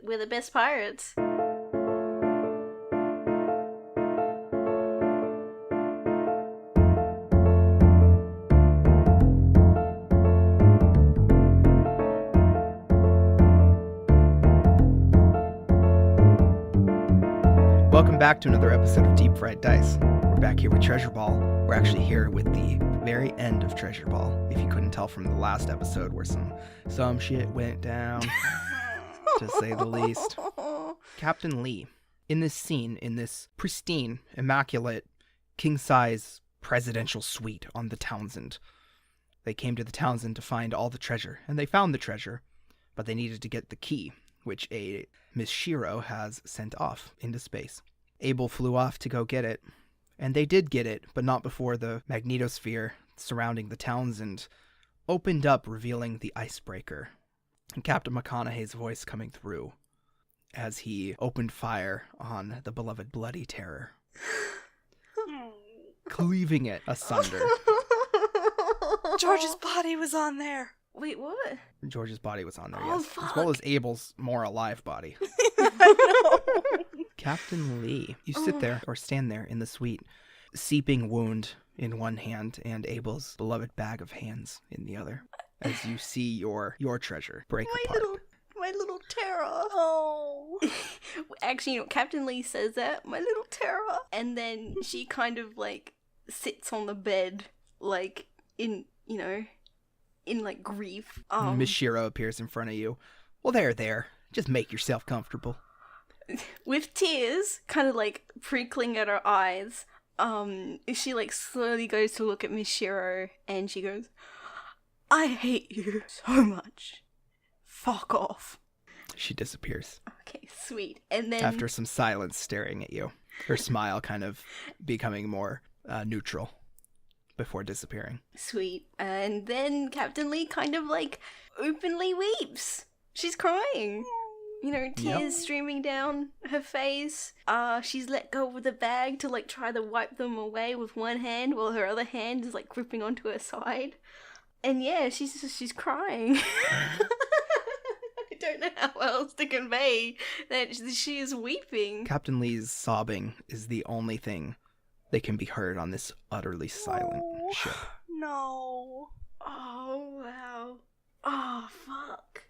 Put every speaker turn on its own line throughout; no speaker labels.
we're the best pirates.
Welcome back to another episode of Deep Fried Dice. We're back here with Treasure Ball. We're actually here with the very end of Treasure Ball, if you couldn't tell from the last episode where some shit went down, to say the least. Captain Lee, in this scene, in this pristine, immaculate, king-size presidential suite on the Townsend, they came to the Townsend to find all the treasure, and they found the treasure, but they needed to get the key, which a Miss Shiro has sent off into space. Abel flew off to go get it, and they did get it, but not before the magnetosphere surrounding the Townsend opened up, revealing the icebreaker, and Captain McConaughey's voice coming through as he opened fire on the beloved Bloody Terror, cleaving it asunder.
George's body was on there.
Wait, what?
George's body was on there,
Oh,
yes.
fuck.
As well as Abel's more alive body. Captain Lee, you sit there, or stand there in the suite, seeping wound in one hand and Abel's beloved bag of hands in the other, as you see your treasure break apart.
My little Tara.
Oh.
Actually, Captain Lee says that, my little Tara. And then she kind of, sits on the bed, in grief.
Miss Shiro appears in front of you. Well, there. Just make yourself comfortable.
With tears kind of prickling at her eyes, she slowly goes to look at Miss Shiro and she goes, I hate you so much. Fuck off.
She disappears.
Okay, sweet. And then
after some silence staring at you, her smile kind of becoming more neutral before disappearing.
Sweet. And then Captain Lee kind of openly weeps. She's crying. Tears streaming down her face. She's let go of the bag to try to wipe them away with one hand while her other hand is gripping onto her side. And yeah, she's crying. I don't know how else to convey that she is weeping.
Captain Lee's sobbing is the only thing that can be heard on this utterly silent ship.
No.
Oh, wow. Oh, fuck.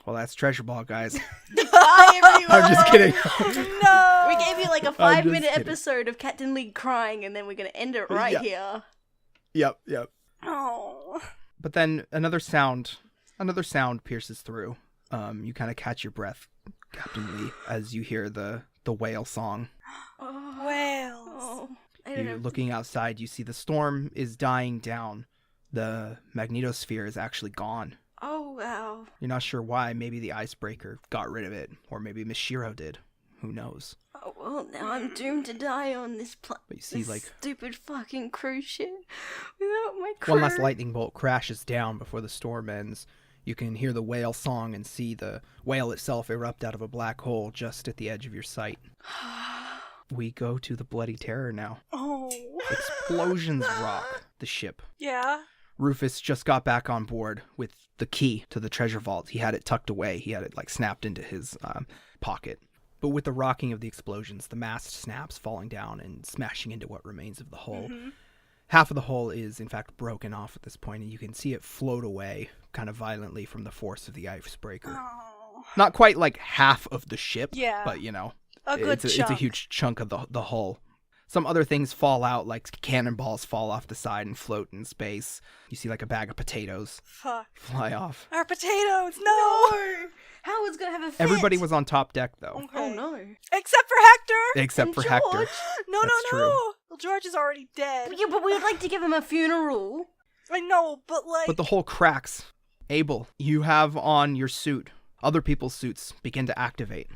Well, that's Treasure Ball, guys.
Bye, everyone.
I'm just kidding.
No.
We gave you a
I'm
5-minute
just kidding.
episode of Captain Lee crying, and then we're going to end it right here.
Yep.
Oh.
But then another sound pierces through. You kind of catch your breath, Captain Lee, as you hear the whale song.
Oh.
Whales.
Oh. I don't
You're
know.
looking outside, you see the storm is dying down. The magnetosphere is actually gone.
Oh, wow.
You're not sure why. Maybe the icebreaker got rid of it, or maybe Miss Shiro did. Who knows?
Oh, well, now I'm doomed to die on this
But you see,
stupid fucking cruise ship without my crew.
one last lightning bolt crashes down before the storm ends. You can hear the whale song and see the whale itself erupt out of a black hole just at the edge of your sight. We go to the Bloody Terror now.
Oh.
Explosions rock the ship.
Yeah.
Rufus just got back on board with the key to the treasure vault. He had it tucked away. He had it snapped into his pocket. But with the rocking of the explosions, the mast snaps, falling down and smashing into what remains of the hull.
Mm-hmm.
Half of the hull is, in fact, broken off at this point, and you can see it float away kind of violently from the force of the icebreaker.
Oh.
Not quite like half of the ship,
Yeah.
but,
A good
it's a huge chunk of the hull. Some other things fall out, like cannonballs fall off the side and float in space. You see a bag of potatoes
Fuck.
fly off.
Our potatoes. No.
How is going to have a fit?
Everybody was on top deck, though.
Okay.
Oh, no.
Except for Hector.
Except
And
for
George.
Hector.
No.
That's true.
Well, George is already dead.
Yeah, but we would like to give him a funeral.
I know, but
But the hull cracks. Abel, you have on your suit. Other people's suits begin to activate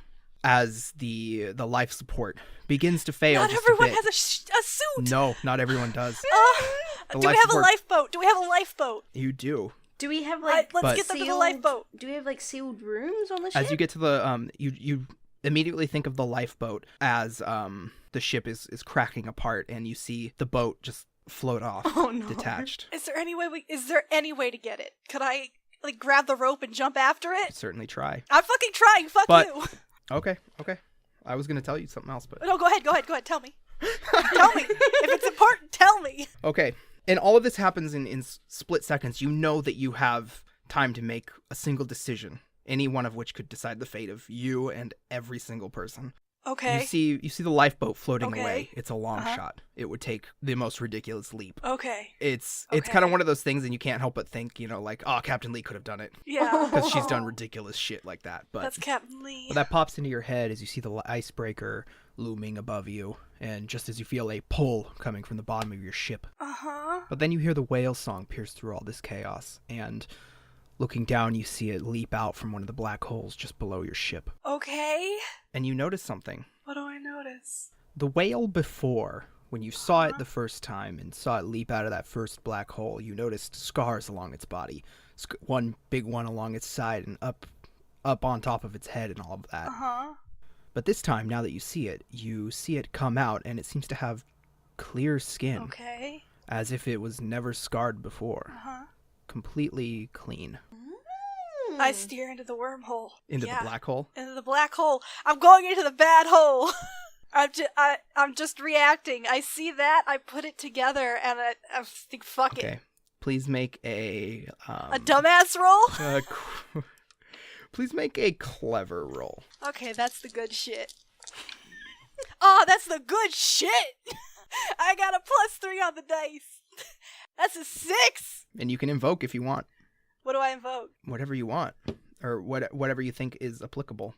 as the life support begins to fail.
not
just
everyone
a bit.
has a suit.
No, not everyone does. The
Do we
life
have a
support-
lifeboat? Do we have a lifeboat?
You do.
Do we have
Let's
But-
get them to the lifeboat.
Do we have sealed rooms on the ship?
As you get to the you immediately think of the lifeboat as the ship is cracking apart, and you see the boat just float off,
Oh, no.
detached.
Is there any way to get it? Could I like grab the rope and jump after it?
Certainly try.
I'm fucking trying. Fuck
But-
you.
Okay. I was gonna tell you something else, but
No, go ahead. Tell me. Tell me. If it's important, tell me.
okay. And all of this happens in split seconds. You know that you have time to make a single decision, any one of which could decide the fate of you and every single person.
Okay.
You see the lifeboat floating
Okay.
away. It's a long shot. It would take the most ridiculous leap.
Okay.
It's
Okay.
kind of one of those things, and you can't help but think, like, oh, Captain Lee could have done it.
Yeah.
Because she's done ridiculous shit like that. But
That's Captain Lee.
that pops into your head as you see the icebreaker looming above you, and just as you feel a pull coming from the bottom of your ship.
Uh-huh.
But then you hear the whale song pierce through all this chaos, and looking down, you see it leap out from one of the black holes just below your ship.
Okay.
And you notice something.
What do I notice?
The whale before, when you saw it the first time and saw it leap out of that first black hole, you noticed scars along its body. One big one along its side and up on top of its head and all of that.
Uh-huh.
But this time, now that you see it come out, and it seems to have clear skin,
Okay.
as if it was never scarred before.
Uh-huh.
Completely clean.
I steer into the wormhole.
Into
Yeah.
the black hole?
Into the black hole. I'm going into the bad hole. I'm just reacting. I see that. I put it together, and I think, fuck
Okay.
it.
Please make a
dumbass roll.
Please make a clever roll.
Okay, that's the good shit. Oh, that's the good shit. I got a +3 on the dice. That's a 6.
And you can invoke if you want.
What do I invoke?
Whatever you want. Or whatever you think is applicable.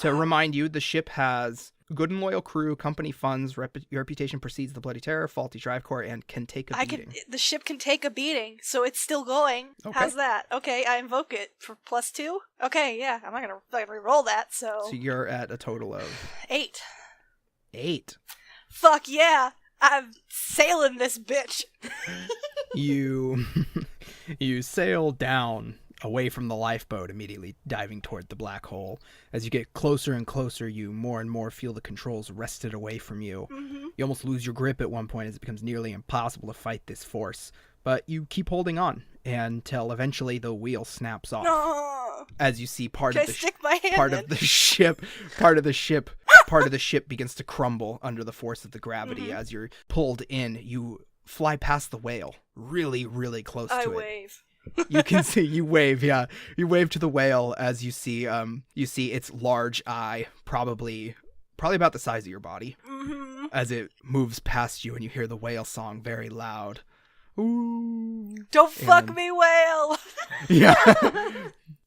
To remind you, the ship has good and loyal crew, company funds, reputation precedes the bloody terror, faulty drive core, and can take a beating.
The ship can take a beating, so it's still going.
Okay.
How's that? Okay, I invoke it for +2. Okay, yeah, I'm not gonna re-roll that. So
you're at a total of
8.
8.
Fuck yeah! I'm sailing this bitch.
You sail down away from the lifeboat, immediately diving toward the black hole. As you get closer and closer, you more and more feel the controls wrested away from you.
Mm-hmm.
You almost lose your grip at one point as it becomes nearly impossible to fight this force. But you keep holding on until eventually the wheel snaps off.
No.
As you see part
Can
of
I
the
stick my hand
part
in?
of the ship begins to crumble under the force of the gravity.
Mm-hmm.
As you're pulled in, you fly past the whale, really, really close to
I
it.
wave.
You can see, you wave to the whale as you see its large eye, probably about the size of your body,
Mm-hmm.
as it moves past you, and you hear the whale song very loud. Ooh.
Don't fuck
And-
me, whale.
Yeah.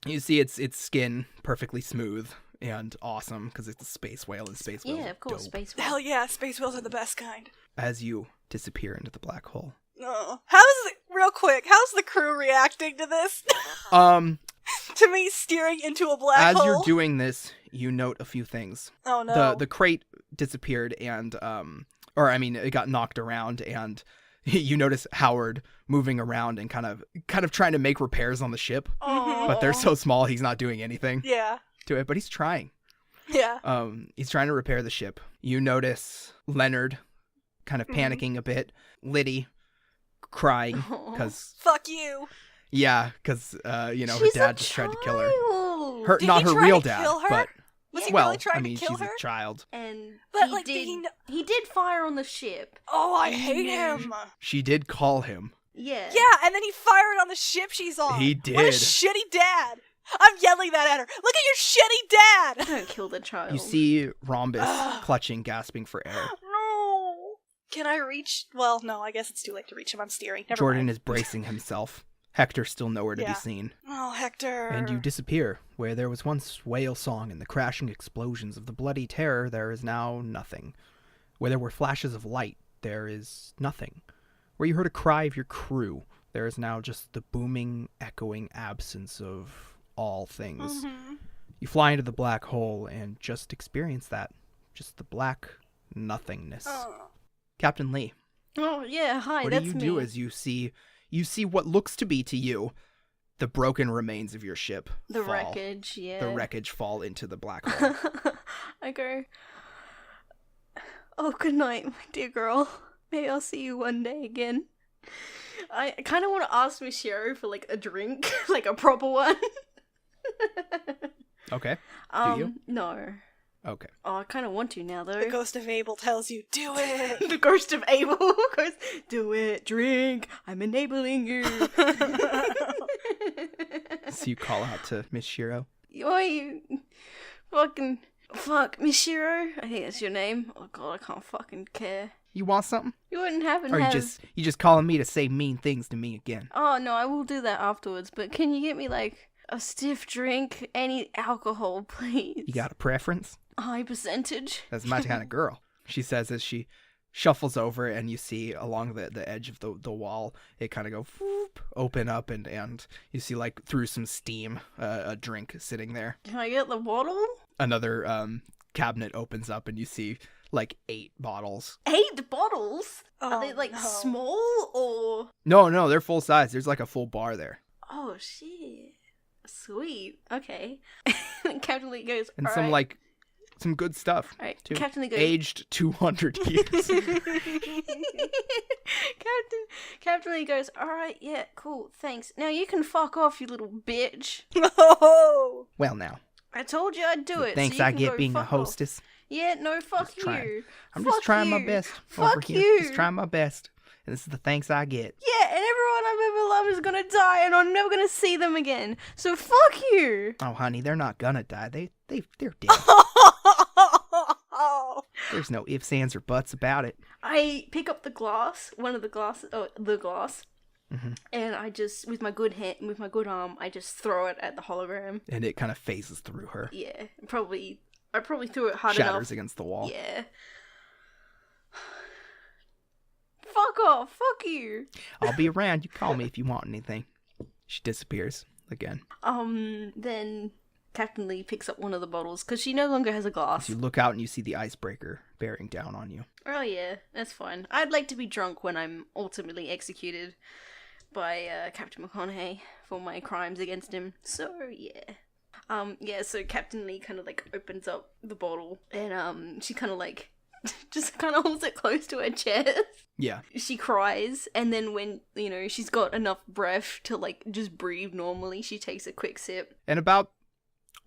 You see its skin perfectly smooth and awesome because it's a space whale, and space whales
Yeah,
are
of course,
dope.
space whale.
Hell yeah, space whales are the best kind.
As you disappear into the black hole.
Oh. Real quick, how's the crew reacting to this? To me steering into a black
As
hole?
you're doing this, you note a few things.
Oh no.
The crate disappeared, and it got knocked around, and you notice Howard moving around and kind of trying to make repairs on the ship,
Oh.
but they're so small he's not doing anything
Yeah.
to it, but he's trying.
Yeah.
He's trying to repair the ship. You notice Leonard kind of panicking a bit, Liddy crying because
Fuck you.
her
She's
dad
a
just tried to kill her.
child.
Her
Did
not
he
her
try
real
to
dad,
kill her?
but
Was he
well,
really trying to kill
she's
her?
a child.
And
But,
he
like,
did. He did fire on the ship.
Oh, I hate him.
She did call him.
Yeah.
Yeah, and then he fired on the ship she's on.
He
What a
did.
shitty dad. I'm yelling that at her. Look at your shitty dad.
Don't kill the child.
You see Rhombus clutching, gasping for air.
No. Can I reach? Well, no, I guess it's too late to reach him. I'm steering. Never
Jordan
mind.
is bracing himself. Hector still nowhere to
Yeah.
be seen.
Oh, Hector.
And you disappear. Where there was once whale song and the crashing explosions of the bloody terror, there is now nothing. Where there were flashes of light, there is nothing. Where you heard a cry of your crew, there is now just the booming, echoing absence of all things.
Mm-hmm.
You fly into the black hole and just experience that. Just the black nothingness.
Oh.
Captain Lee,
Oh yeah. Hi.
what
that's
do you
me.
do as you see what looks to be to you the broken remains of your ship
The
fall.
wreckage. Yeah.
The wreckage fall into the black hole.
I go. Oh, good night, my dear girl. Maybe I'll see you one day again. I kind of want to ask Miss Shiro for like a drink, like a proper one.
Okay. Do you?
No.
Okay.
Oh, I kind of want to now, though.
The ghost of Abel tells you, do it!
The ghost of Abel goes, do it, drink, I'm enabling you.
So you call out to Miss Shiro.
Oi, fuck, Miss Shiro? I think that's your name. Oh god, I can't fucking care.
You want something?
You wouldn't happen
Or
to have...
you just calling me to say mean things to me again?
Oh, no, I will do that afterwards, but can you get me, like, a stiff drink? Any alcohol, please?
You got a preference?
High percentage?
That's my kind of girl. She says as she shuffles over, and you see along the edge of the wall, it kind of go whoop, open up, and you see like through some steam a drink sitting there.
Can I get the bottle?
Another cabinet opens up, and you see like 8 bottles.
8 bottles? Are
Oh,
they like
no.
small or?
No, they're full size. There's like a full bar there,
Oh shit! Sweet. Okay. Captain Lee goes.
and
"All
some
right."
like some good stuff
All right.
too.
Captain Lee goes.
Aged 200 years.
Captain Lee goes. All right. Yeah. Cool. Thanks. Now you can fuck off, you little bitch.
Oh!
Well, now.
I told you I'd do it.
Thanks,
so you
I
can
get
go
being a
fuck off.
hostess.
Yeah. No. Fuck
Just trying.
you.
I'm
Fuck
just trying my
you.
best
Fuck
over here.
you.
Just trying my best. And this is the thanks I get.
Yeah. And everyone I've ever loved is gonna die, and I'm never gonna see them again. So fuck you.
Oh, honey, they're not gonna die. They're dead. There's no ifs, ands, or buts about it.
I pick up the glass, the glass,
Mm-hmm.
and I just, with my good arm, I just throw it at the hologram.
And it kind of phases through her.
Yeah, I probably threw it hard
Shatters
enough.
against the wall.
Yeah. Fuck off! Fuck you!
I'll be around. You call me if you want anything. She disappears again.
Then Captain Lee picks up one of the bottles, because she no longer has a glass.
So you look out and you see the icebreaker bearing down on you.
Oh yeah, that's fine. I'd like to be drunk when I'm ultimately executed by Captain McConaughey for my crimes against him. So yeah. So Captain Lee kind of like opens up the bottle, and she kind of like just kind of holds it close to her chest.
Yeah.
She cries, and then when, she's got enough breath to like just breathe normally, she takes a quick sip.
And I'd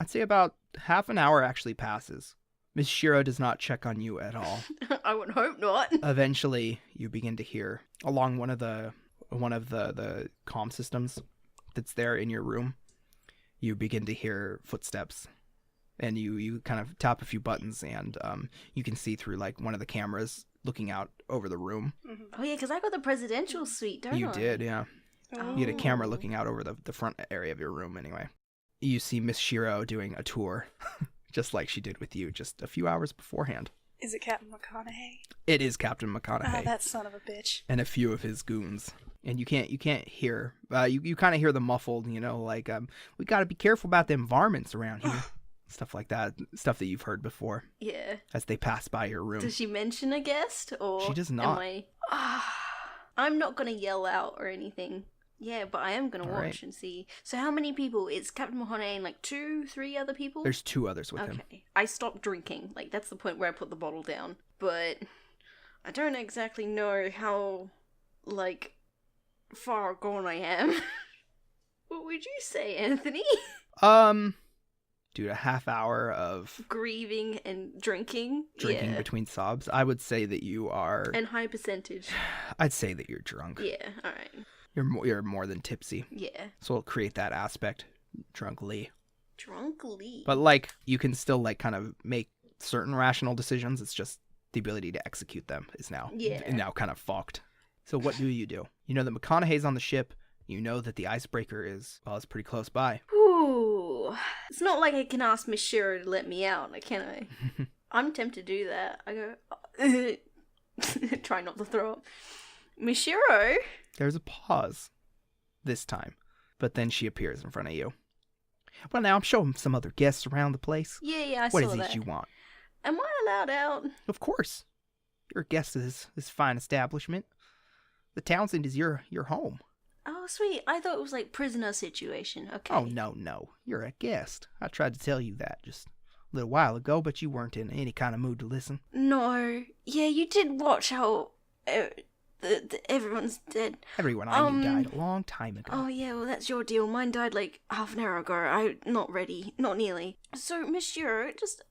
say about half an hour actually passes. Miss Shiro does not check on you at all.
I would hope not.
Eventually, you begin to hear along one of the comm systems that's there in your room. You begin to hear footsteps, and you kind of tap a few buttons, and you can see through like one of the cameras looking out over the room.
Oh yeah, because I got the presidential suite, don't I?
You did, yeah.
Oh.
You had a camera looking out over the front area of your room. Anyway, you see Miss Shiro doing a tour, just like she did with you just a few hours beforehand.
Is it Captain McConaughey?
It is Captain McConaughey.
Ah, that son of a bitch.
And a few of his goons. And you can't hear. You kind of hear the muffled, like we got to be careful about them varmints around here, stuff like that, stuff that you've heard before.
Yeah.
As they pass by your room.
Does she mention a guest, or
She does not.
I'm not gonna yell out or anything. Yeah, but I am gonna
All
watch
right.
and see. So how many people? It's Captain McConaughey and like 2-3 other people.
There's 2 others with him.
Okay. I stopped drinking. Like that's the point where I put the bottle down. But I don't exactly know how like far gone I am. What would you say, Anthony?
Dude, a half hour of
Grieving and drinking.
drinking
Yeah.
between sobs. I would say that you are.
And high percentage.
I'd say that you're drunk.
Yeah. All right.
You're more than tipsy.
Yeah.
So we'll create that aspect, drunkly.
Drunkly.
But like you can still like kind of make certain rational decisions. It's just the ability to execute them is now kind of fucked. So what do? You know that McConaughey's on the ship. You know that the icebreaker is pretty close by.
Ooh. It's not like I can ask Miss Shiro to let me out, like, can I? I'm tempted to do that. I go, try not to throw up. Miss Shiro?
There's a pause this time, but then she appears in front of you. Well, now I'm showing some other guests around the place.
Yeah, I
What
saw
is
that.
it you want?
Am I allowed out?
Of course. You're a guest of this fine establishment. The Townsend is your home.
Oh, sweet. I thought it was like prisoner situation. Okay.
Oh, no. You're a guest. I tried to tell you that just a little while ago, but you weren't in any kind of mood to listen.
No. Yeah, you did watch how everyone's dead.
Everyone I knew died a long time ago.
Oh yeah, well that's your deal. Mine died like half an hour ago. I'm not ready, not nearly. So, Monsieur, just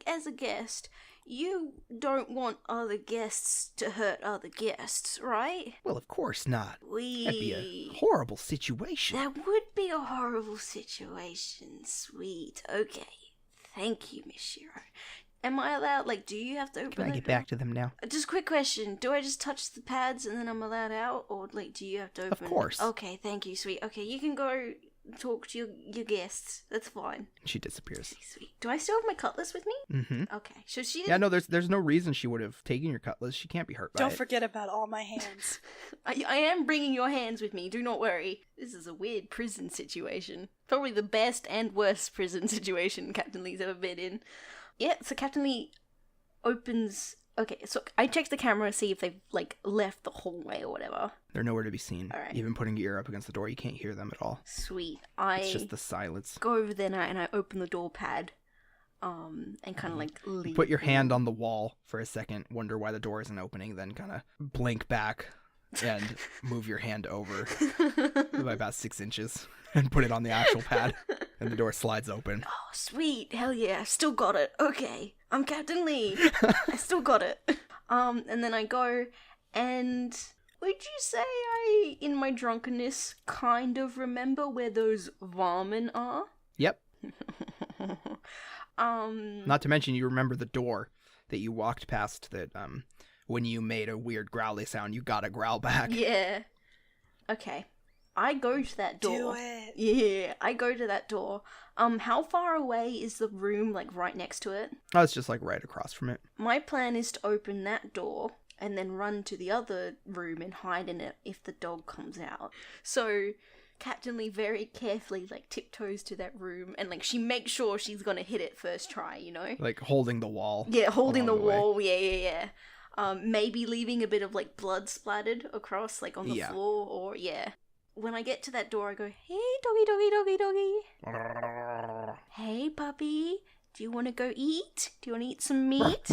as a guest, you don't want other guests to hurt other guests, right?
Well, of course not. That'd be a
We.
horrible situation.
That would be a horrible situation. Sweet. Okay. Thank you, Monsieur. Am I allowed? Like, do you have to open?
Can I
the
get
door?
back to them now?
Just quick question. Do I just touch the pads and then I'm allowed out? Or, like, do you have to open?
Of course.
Okay, thank you, sweet. Okay, you can go talk to your guests. That's fine.
She disappears.
Sweet. Do I still have my cutlass with me?
Mm-hmm.
Okay, so she
Yeah, no, there's no reason she would have taken your cutlass. She can't be hurt by
Don't
it.
forget about all my hands.
I am bringing your hands with me. Do not worry. This is a weird prison situation. Probably the best and worst prison situation Captain Lee's ever been in. Yeah, so Captain Lee opens. Okay, so I checked the camera to see if they've, like, left the hallway or whatever.
They're nowhere to be seen.
All right.
Even putting your ear up against the door, you can't hear them at all.
Sweet.
It's just the silence.
Go over there now and I open the door pad. And kind of like leave.
Put your hand on the wall for a second, wonder why the door isn't opening, then kind of blink back and move your hand over by about 6 inches and put it on the actual pad, and the door slides open.
Oh, sweet. Hell yeah. I still got it. Okay. I'm Captain Lee. I still got it. And then I go and would you say I, in my drunkenness, kind of remember where those varmin are?
Yep. Not to mention you remember the door that you walked past that when you made a weird growly sound, you got a growl back.
Yeah. Okay. I go to that door.
Do it.
Yeah, I go to that door. How far away is the room, like, right next to it?
Oh, it's just like right across from it.
My plan is to open that door and then run to the other room and hide in it if the dog comes out. So Captain Lee very carefully, like, tiptoes to that room and, like, she makes sure she's gonna hit it first try, you know?
Like holding the wall.
Yeah, holding the
along the way.
wall. Yeah. Maybe leaving a bit of, like, blood splattered across, like, on the
Yeah.
floor, or, yeah. When I get to that door, I go, hey, doggy, doggy, doggy, doggy. Hey, puppy. Do you want to go eat? Do you want to eat some meat?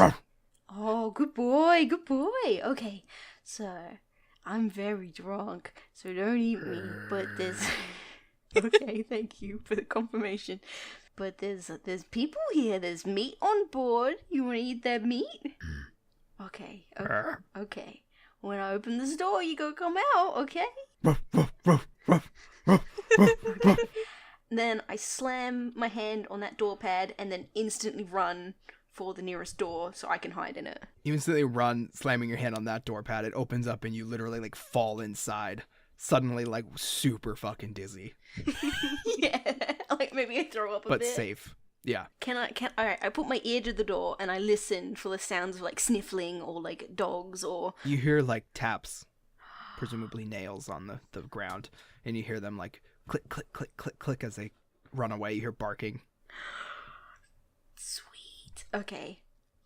Oh, good boy, good boy. Okay, so I'm very drunk, so don't eat me, but there's... Okay, thank you for the confirmation. But there's people here. There's meat on board. You want to eat that meat? Okay. When I open this door, you go come out, okay? Then I slam my hand on that door pad and then instantly run for the nearest door so I can hide in it.
You instantly run, slamming your hand on that door pad. It opens up and you literally like fall inside. Suddenly like super fucking dizzy.
Yeah, like maybe I throw up a
But
bit.
safe. Yeah.
Alright, I put my ear to the door and I listen for the sounds of like sniffling or like dogs or...
You hear like taps, presumably nails on the ground, and you hear them like click, click, click, click, click as they run away. You hear barking.
Sweet. Okay.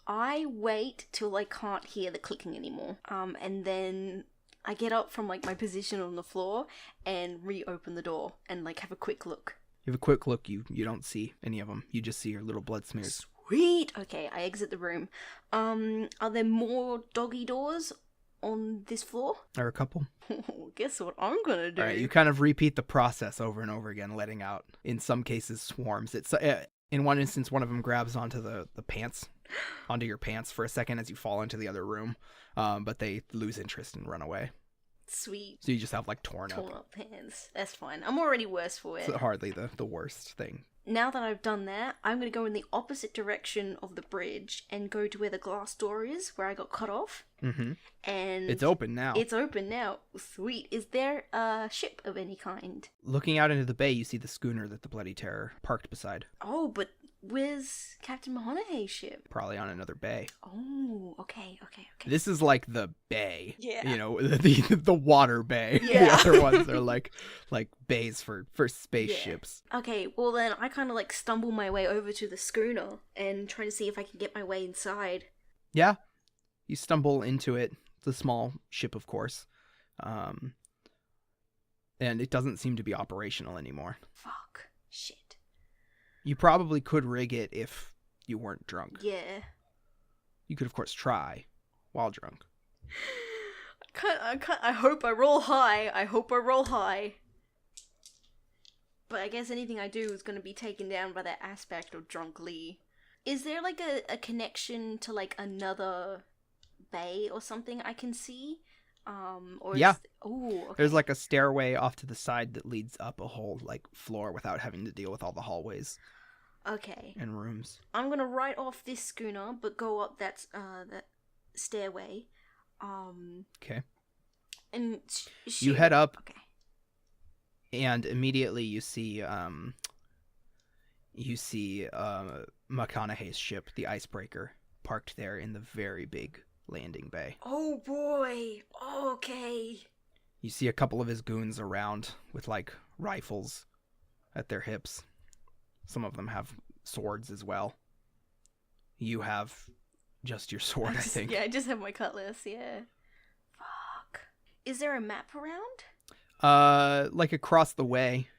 I wait till I can't hear the clicking anymore. And then I get up from like my position on the floor and reopen the door and like have a quick look.
You have a quick look. You don't see any of them. You just see your little blood smears.
Sweet. Okay, I exit the room. Are there more doggy doors on this floor?
There are a couple.
Guess what I'm gonna do?
All right, you kind of repeat the process over and over again, letting out, in some cases, swarms. It's in one instance, one of them grabs onto the pants, onto your pants for a second as you fall into the other room, but they lose interest and run away.
Sweet.
So you just have like torn
up hands. That's fine. I'm already worse for it.
It's hardly the worst thing.
Now that I've done that, I'm going to go in the opposite direction of the bridge and go to where the glass door is, where I got cut off.
Mm-hmm.
And
it's open now.
It's open now. Sweet. Is there a ship of any kind?
Looking out into the bay, you see the schooner that the Bloody Terror parked beside.
Oh, but where's Captain Mahoney's ship?
Probably on another bay.
Oh, okay.
This is like the bay.
Yeah.
You know, the water bay.
Yeah.
The other ones are like bays for spaceships.
Yeah. Okay, well then I kind of like stumble my way over to the schooner and try to see if I can get my way inside.
Yeah. You stumble into it. It's a small ship, of course. And it doesn't seem to be operational anymore.
Fuck. Shit.
You probably could rig it if you weren't drunk.
Yeah.
You could, of course, try while drunk.
I hope I roll high. But I guess anything I do is going to be taken down by that aspect of Drunk Lee. Is there like a connection to like another bay or something I can see? Or
Yeah.
Okay.
There's like a stairway off to the side that leads up a whole like floor without having to deal with all the hallways
Okay.
and rooms.
I'm gonna write off this schooner, but go up that stairway.
Okay.
And
You head up.
Okay.
And immediately you see McConaughey's ship, the Icebreaker, parked there in the very big landing bay.
Oh boy. Okay.
You see a couple of his goons around with like rifles at their hips. Some of them have swords as well. You have just your sword, I think.
Yeah, I just have my cutlass, yeah. Fuck. Is there a map around?
Like across the way.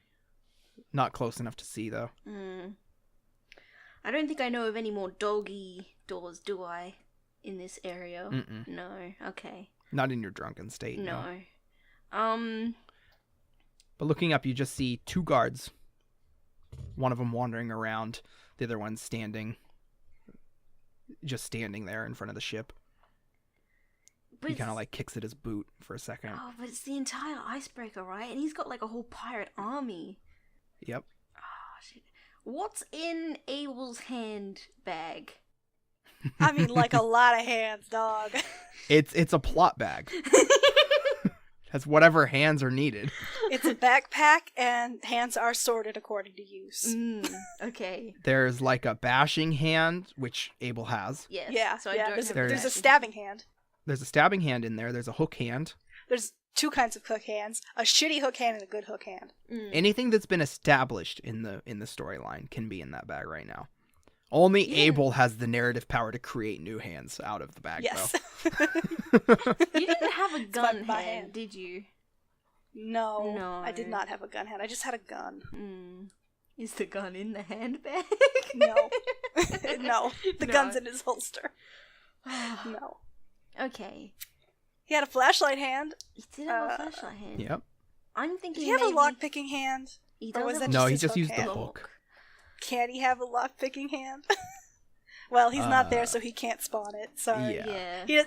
Not close enough to see, though.
I don't think I know of any more doggy doors, do I? In this area?
Mm-mm.
No. Okay.
Not in your drunken state, no. But looking up, you just see 2 guards. One of them wandering around. The other one standing. Just standing there in front of the ship.
But
He kind of like kicks at his boot for a second.
Oh, but it's the entire icebreaker, right? And he's got like a whole pirate army.
Yep.
Oh, shit. What's in Abel's handbag?
I mean, like a lot of hands, dog.
It's a plot bag. Has whatever hands are needed.
It's a backpack, and hands are sorted according to use.
Okay.
There's like a bashing hand, which Abel has.
Yes.
Yeah,
So I
yeah.
don't
There's,
have
there's a
that.
stabbing hand.
There's a stabbing hand in there. There's a hook hand.
There's 2 kinds of hook hands: a shitty hook hand and a good hook hand.
Anything that's been established in the storyline can be in that bag right now. Only Abel has the narrative power to create new hands out of the bag,
Yes.
You didn't have a gun
my
hand,
hand.
did you?
No,
No.
I did not have a gun hand. I just had a gun.
Is the gun in the handbag?
No. No. The
No.
gun's in his holster. No.
Okay.
He had a flashlight hand.
He did have a flashlight hand.
Yep.
I'm
Did
thinking
he have a
maybe...
lock-picking hand?
He
Or
does
was
have
that
a
No, he
his
just
hook
used the
hand?
hook.
Can he have a lock-picking hand? Well, he's not there, so he can't spawn it. Sorry.
Yeah.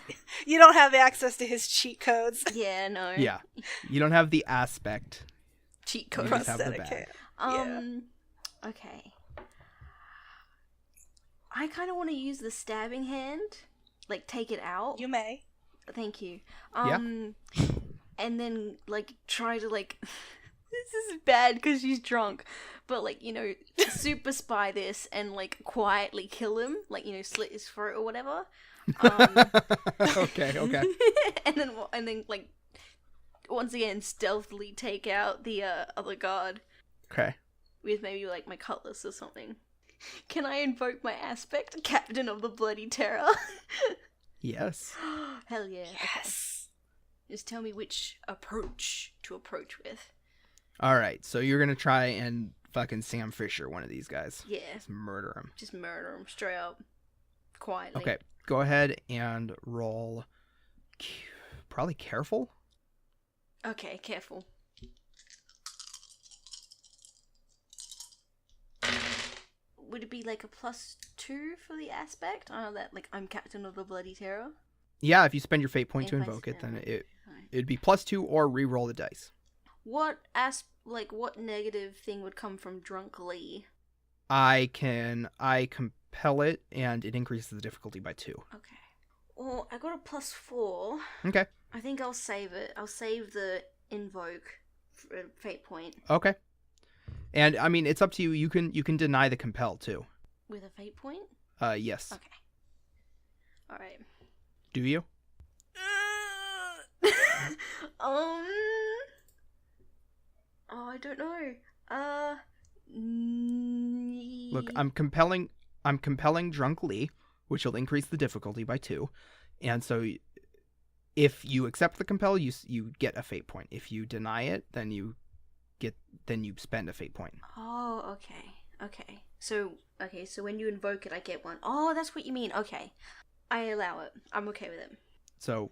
You don't have access to his cheat codes.
Yeah, no.
Yeah. You don't have the aspect.
Cheat
You
code.
just have the
Prosthetic
bag.
hand.
Okay. I kind of want to use the stabbing hand. Like, take it out.
You may.
Thank you.
Yeah.
And then, like, try to, like... This is bad because she's drunk. But, like, you know, super spy this and, like, quietly kill him. Like, you know, slit his throat or whatever.
Okay.
and then, like, once again, stealthily take out the other guard.
Okay.
With maybe, like, my cutlass or something. Can I invoke my aspect? Captain of the Bloody Terror.
Yes.
Hell yeah.
Yes.
Okay. Just tell me which approach to approach with.
All right. So you're going to try and fucking Sam Fisher one of these guys.
Yeah.
Just murder him.
Just murder him straight up. Quietly.
Okay. Go ahead and roll probably careful.
Okay, careful. Would it be like a +2 for the aspect? I know that, like, I'm Captain of the Bloody Terror.
Yeah, if you spend your fate point to
If I
invoke it, then
spend-
it'd be +2 or re-roll the dice.
What what negative thing would come from Drunk Lee?
I compel it, and it increases the difficulty by 2.
Okay. Well, I got a +4.
Okay.
I think I'll save it. I'll save the invoke for fate point
Okay. And I mean, it's up to you. You can deny the compel too.
with a fate point.
Yes.
Okay. All right.
Do you?
Oh, I don't know.
Look, I'm compelling Drunk Lee, which will increase the difficulty by 2. And so if you accept the compel, you get a fate point. If you deny it, then you spend a fate point.
Oh, okay. So when you invoke it, I get 1. Oh, that's what you mean. Okay. I allow it. I'm okay with it.
So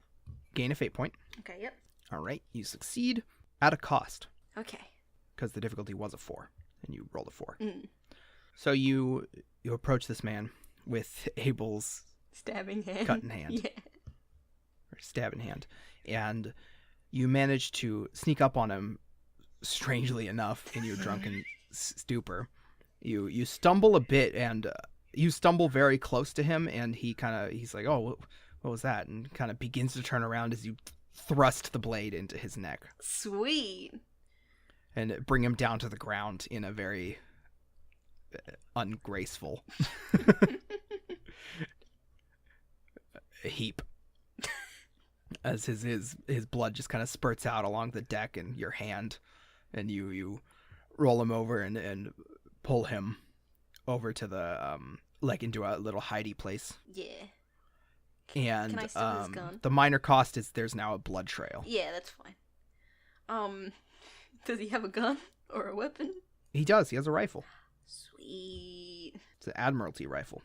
gain a fate point.
Okay, yep.
All right, you succeed at a cost
Okay.
because the difficulty was a 4, and you rolled a 4.
Mm.
So you approach this man with Abel's
Stabbing hand.
cut in hand,
Yeah.
or stab in hand, and you manage to sneak up on him. Strangely enough, in your drunken stupor, you stumble a bit, and you stumble very close to him, and he's like, "Oh, what was that?" And kind of begins to turn around as you thrust the blade into his neck
Sweet.
and bring him down to the ground in a very ungraceful heap. As his blood just kind of spurts out along the deck and your hand, and you roll him over and pull him over to the like into a little hidey place.
Yeah.
And
Can I steal his gun?
the minor cost is there's now a blood trail.
Yeah, that's fine. Does he have a gun or a weapon?
He does. He has a rifle.
Sweet.
It's an Admiralty rifle.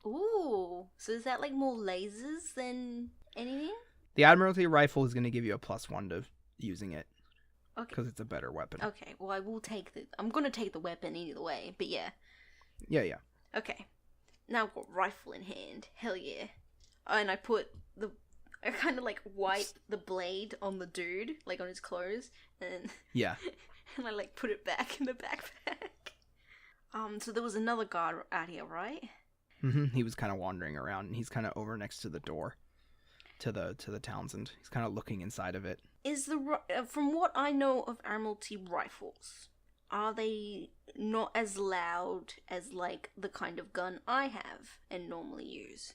Ooh. So is that like more lasers than anything?
The Admiralty rifle is going to give you a +1 to using it
Okay.
because it's a better weapon.
Okay. Well, I will take the. I'm gonna take the weapon either way. But yeah.
Yeah.
Okay. Now I've got rifle in hand. Hell yeah. And I kind of like wipe the blade on the dude, like on his clothes, and
Yeah.
and I like put it back in the backpack. So there was another guard out here, right?
He was kind of wandering around, and he's kind of over next to the door to the Townsend. He's kind of looking inside of it.
Is from what I know of Admiralty rifles, are they not as loud as like the kind of gun I have and normally use?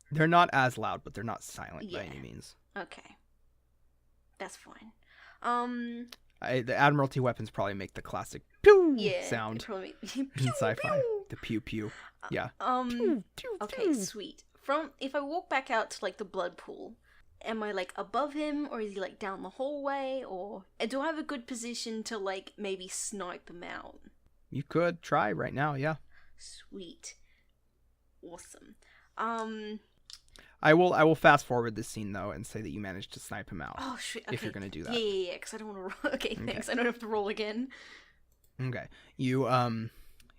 They're not as loud, but they're not silent by
Yeah.
any means.
Okay. That's fine.
The Admiralty weapons probably make the classic pew
Yeah.
sound
Probably.
in sci-fi. The pew pew. Yeah.
Okay, sweet. If I walk back out to like the blood pool, am I like above him, or is he like down the hallway, or do I have a good position to like maybe snipe him out?
You could try right now, yeah.
Sweet. Awesome.
I will fast forward this scene though and say that you managed to snipe him out.
Oh shit. Okay.
If you're gonna do that.
Yeah, because I don't want to roll. Okay, thanks. I don't have to roll again.
Okay. You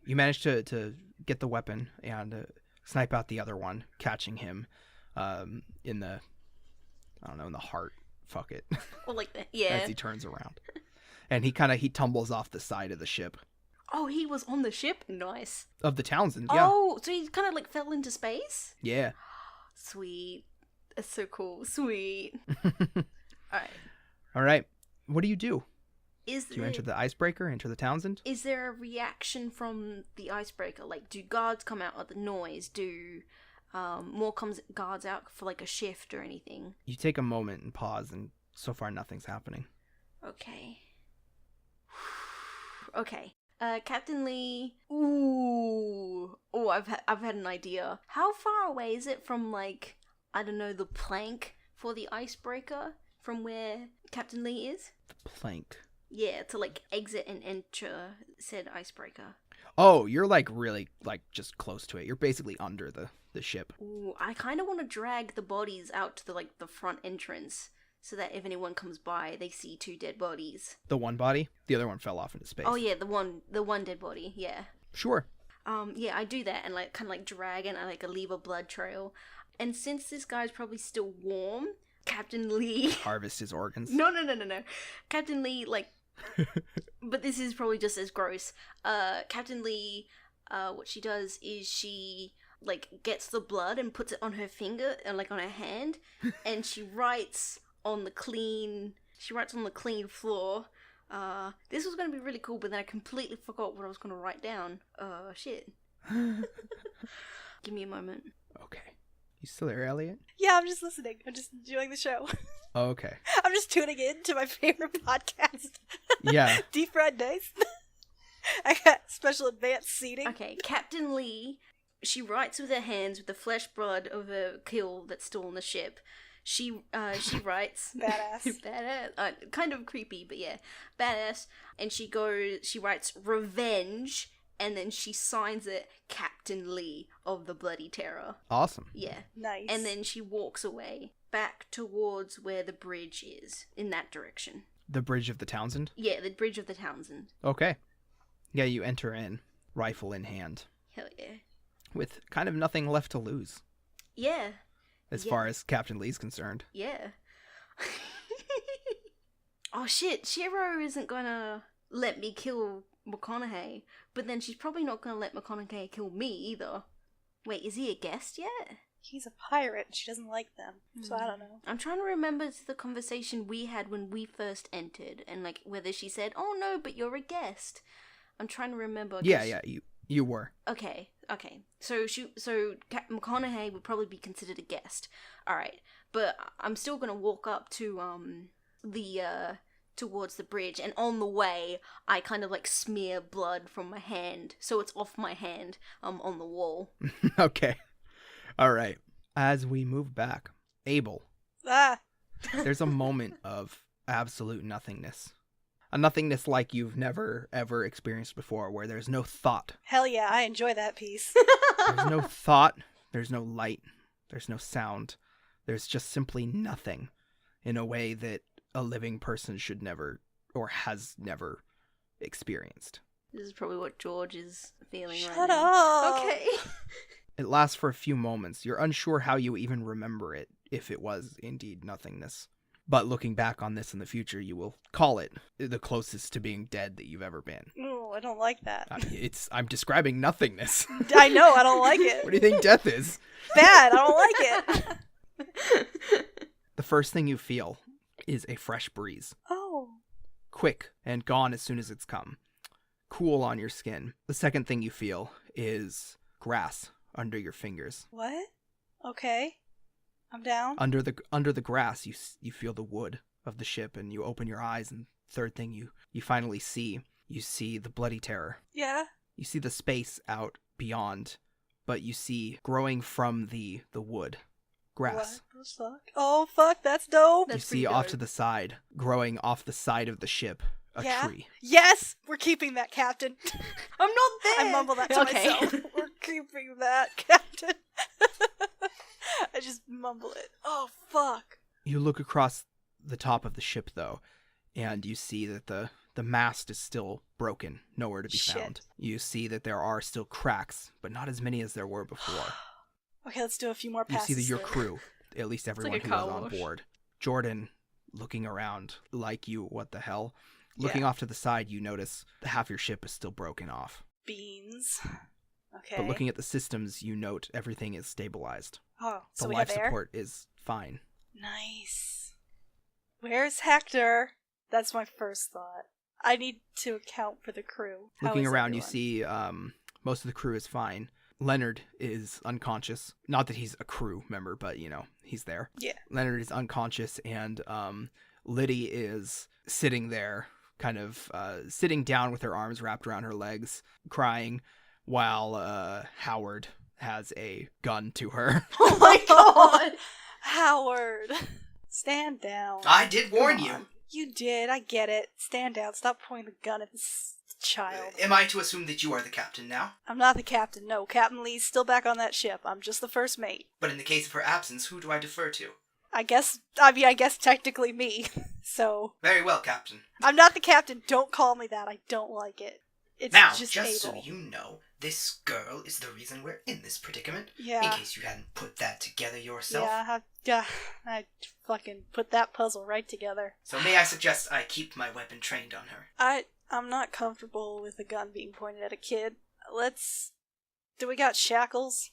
managed to get the weapon and snipe out the other one, catching him in the heart. Fuck it.
Well, like that. Yeah.
As he turns around. And he tumbles off the side of the ship.
Oh, he was on the ship? Nice.
Of the Townsend, yeah.
Oh, so he kind of like fell into space?
Yeah.
Sweet. That's so cool. Sweet. Alright.
All right. What do you do?
Do
you enter the icebreaker, enter the Townsend?
Is there a reaction from the icebreaker? Like, do guards come out at the noise? Do more guards out for like a shift or anything?
You take a moment and pause, and so far nothing's happening.
Okay. Okay. Captain Lee. Ooh. Oh, I've had an idea. How far away is it from like, I don't know, the plank for the icebreaker from where Captain Lee is?
The plank.
Yeah, to like exit and enter said icebreaker.
Oh, you're like really like just close to it. You're basically under the ship.
Ooh, I kind of want to drag the bodies out to the front entrance so that if anyone comes by, they see 2 dead bodies.
The one body, the other one fell off into space.
Oh yeah, the one dead body. Yeah.
Sure.
Yeah, I do that and like kind of like drag and I like leave a blood trail. And since this guy's probably still warm, Captain Lee.
Harvest his organs.
No. Captain Lee like. But this is probably just as gross. Captain Lee, what she does is she like gets the blood and puts it on her finger and like on her hand, and she writes on the clean floor. This was gonna be really cool, but then I completely forgot what I was gonna write down. Shit. Give me a moment.
Okay. You still there, Elliot?
Yeah, I'm just listening. I'm just enjoying the show.
Okay.
I'm just tuning in to my favorite podcast.
Yeah.
Deep Fried Dice. I got special advanced seating.
Okay, Captain Lee, she writes with her hands with the flesh blood of a kill that's still on the ship. She writes
Badass.
Badass. Kind of creepy, but yeah, badass. And she writes revenge, and then she signs it Captain Lee of the Bloody Terror.
Awesome.
Yeah.
Nice.
And then she walks away back towards where the bridge is, in that direction.
The bridge of the Townsend?
Yeah, the bridge of the Townsend.
Okay. Yeah, you enter in, rifle in hand,
Hell yeah.
with kind of nothing left to lose,
Yeah.
as
Yeah.
far as Captain Lee's concerned.
Yeah. Oh shit, Shiro isn't gonna let me kill McConaughey, but then she's probably not gonna let McConaughey kill me either. Wait, is he a guest yet?
He's a pirate and she doesn't like them, so I don't know.
I'm trying to remember the conversation we had when we first entered, and like whether she said, "Oh no, but you're a guest." I'm trying to remember. 'Cause
Yeah, you were.
Okay. So McConaughey would probably be considered a guest. All right, but I'm still gonna walk up to towards the bridge, and on the way, I kind of like smear blood from my hand, so it's off my hand, on the wall.
Okay. All right. As we move back, Abel,
Ah!
there's a moment of absolute nothingness. A nothingness like you've never, ever experienced before, where there's no thought.
Hell yeah, I enjoy that piece.
There's no thought, there's no light, there's no sound. There's just simply nothing, in a way that a living person should never, or has never, experienced.
This is probably what George is feeling right
Shut
now.
up!
Okay.
It lasts for a few moments. You're unsure how you even remember it, if it was indeed nothingness. But looking back on this in the future, you will call it the closest to being dead that you've ever been.
Ooh, I don't like that.
I'm describing nothingness.
I know, I don't like it.
What do you think death is?
Bad, I don't like it.
The first thing you feel is a fresh breeze.
Oh.
Quick and gone as soon as it's come. Cool on your skin. The second thing you feel is grass under your fingers.
What? Okay. I'm down.
Under the grass, you feel the wood of the ship, and you open your eyes, and third thing you finally see, you see the Bloody Terror.
Yeah?
You see the space out beyond, but you see growing from the wood, grass.
What the fuck? Oh, fuck, that's dope.
That's
you
pretty
see off
dope.
to the side, growing off the side of the ship, a
Yeah?
tree.
Yes! We're keeping that, Captain.
I'm not there.
I mumble that to
Okay.
myself. We're keeping that, Captain. I just mumble it. Oh, fuck.
You look across the top of the ship, though, and you see that the mast is still broken, nowhere to be
Shit.
found. You see that there are still cracks, but not as many as there were before.
Okay, let's do a few more
You
passes.
see that your
then.
crew, at least everyone
like a
who was
car
on
wash.
board, Jordan, looking around like you, what the hell? Looking
Yeah.
off to the side, you notice half your ship is still broken off.
Beans. Okay.
But looking at the systems, you note everything is stabilized.
Oh, so
The
we
life
have air?
support is fine.
Nice. Where's Hector? That's my first thought. I need to account for the crew. How
Looking
is
around, you
everyone?
see most of the crew is fine. Leonard is unconscious. Not that he's a crew member, but, he's there.
Yeah.
Leonard is unconscious, and Liddy is sitting there, kind of sitting down with her arms wrapped around her legs, crying, while Howard has a gun to her.
Oh my god.
Howard, stand down.
I did warn
Come
you.
on. You did. I get it. Stand down. Stop pointing the gun at this child.
Am I to assume that you are the captain now?
I'm not the captain. No, Captain Lee's still back on that ship. I'm just the first mate.
But in the case of her absence, who do I defer to?
I guess technically me. So,
Very well, Captain.
I'm not the captain. Don't call me that. I don't like it. It's
Now,
just
just so
Abel.
you know, this girl is the reason we're in this predicament.
Yeah.
In case you hadn't put that together yourself.
Yeah, I fucking put that puzzle right together.
So may I suggest I keep my weapon trained on her?
I'm not comfortable with a gun being pointed at a kid. Do we got shackles?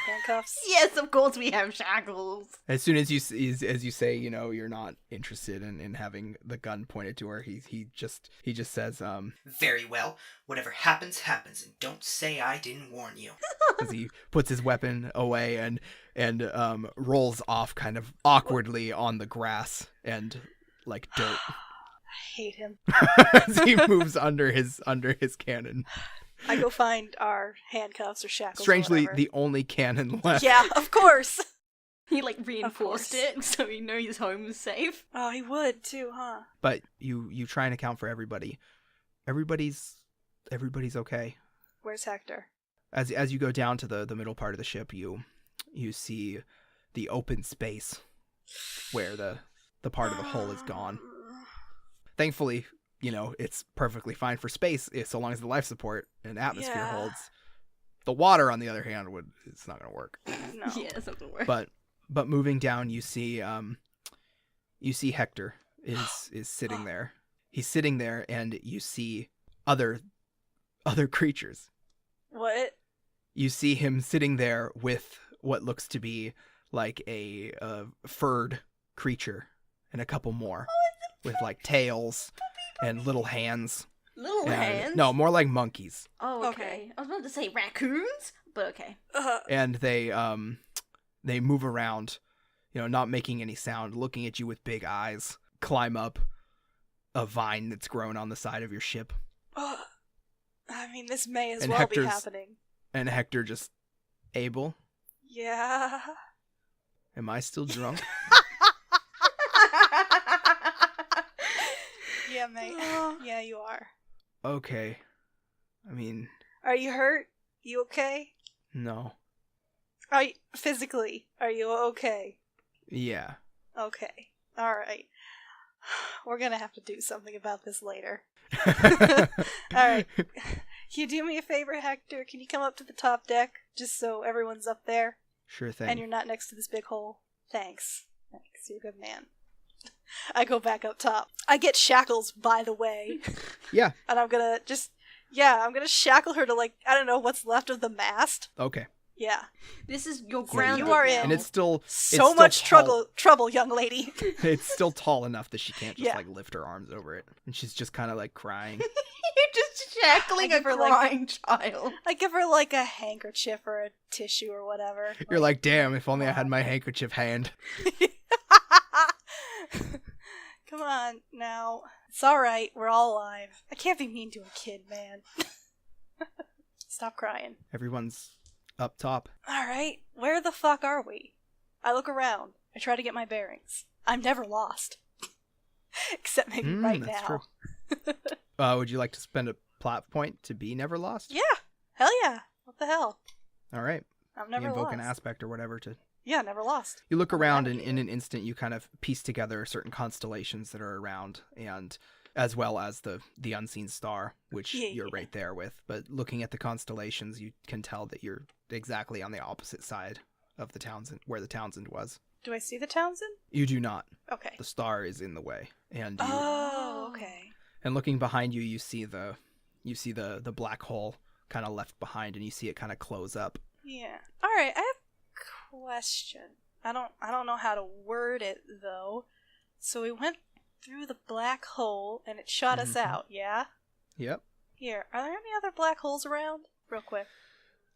Handcuffs?
Yes, of course we have shackles.
As soon as you say, you're not interested in having the gun pointed to her, he just says,
Very well. Whatever happens, happens, and don't say I didn't warn you.
as he puts his weapon away and rolls off kind of awkwardly on the grass and like dirt
I hate him.
as he moves under his cannon.
I go find our handcuffs or shackles. or
Strangely,
whatever.
the only cannon left.
Yeah, of course.
He like reinforced
course.
it so he knows his home is safe.
Oh, he would too, huh?
But you try and account for everybody. Everybody's okay.
Where's Hector?
As you go down to the middle part of the ship, you see the open space where the part of the hull is gone. Thankfully, it's perfectly fine for space so long as the life support and atmosphere holds. The water, on the other hand, it's not going to work.
No.
Yeah, it's not gonna work.
But moving down, you see Hector is sitting there. He's sitting there, and you see other creatures.
What?
You see him sitting there with what looks to be like a furred creature and a couple more with like tails and little hands.
Little hands?
No, more like monkeys.
Oh, okay. I was about to say raccoons, but okay.
And they move around, not making any sound, looking at you with big eyes, climb up a vine that's grown on the side of your ship.
I mean, this may as
And
well be
Hector's-
happening.
And Hector just, Abel,
Yeah.
am I still drunk?
Yeah, mate. Yeah, you are.
Okay. I mean,
Are you hurt? You okay?
no.
Are you, physically, are you okay?
Yeah.
Okay. Alright. We're gonna have to do something about this later. Alright. Can you do me a favor, Hector? Can you come up to the top deck? Just so everyone's up there
Sure thing.
and you're not next to this big hole? Thanks. Thanks. You're a good man. I go back up top. I get shackles, by the way.
Yeah.
And I'm gonna shackle her to, like, I don't know what's left of the mast.
Okay.
Yeah.
This is your
Yeah,
ground.
you are in.
And it's still
So much
tall.
trouble, young lady.
It's still tall enough that she can't just
Yeah.
like lift her arms over it, and she's just kind of like crying.
You're just shackling
I
a
give her, like-
crying child.
I give her, like, a handkerchief or a tissue or whatever.
You're like, damn! If only I had my handkerchief hand.
Come on, now. It's alright, we're all alive. I can't be mean to a kid, man. Stop crying.
Everyone's up top.
Alright, where the fuck are we? I look around. I try to get my bearings. I'm never lost. Except maybe right
that's
now.
True. Would you like to spend a plot point to be never lost?
Yeah! Hell yeah! What the hell?
All right.
I'm
You
never
invoke
lost.
an aspect or whatever to.
Yeah, never lost.
You look around, and
navigator.
in an instant, you kind of piece together certain constellations that are around, and as well as the unseen star, which you're right there with. But looking at the constellations, you can tell that you're exactly on the opposite side of the Townsend, where the Townsend was.
Do I see the Townsend?
You do not.
Okay.
The star is in the way, and you,
Oh, okay.
and looking behind you, you see the black hole kind of left behind, and you see it kind of close up.
Yeah. Alright, I have a question. I don't know how to word it, though. So we went through the black hole, and it shot us
Mhm.
out, yeah?
Yep.
Here, are there any other black holes around? Real quick.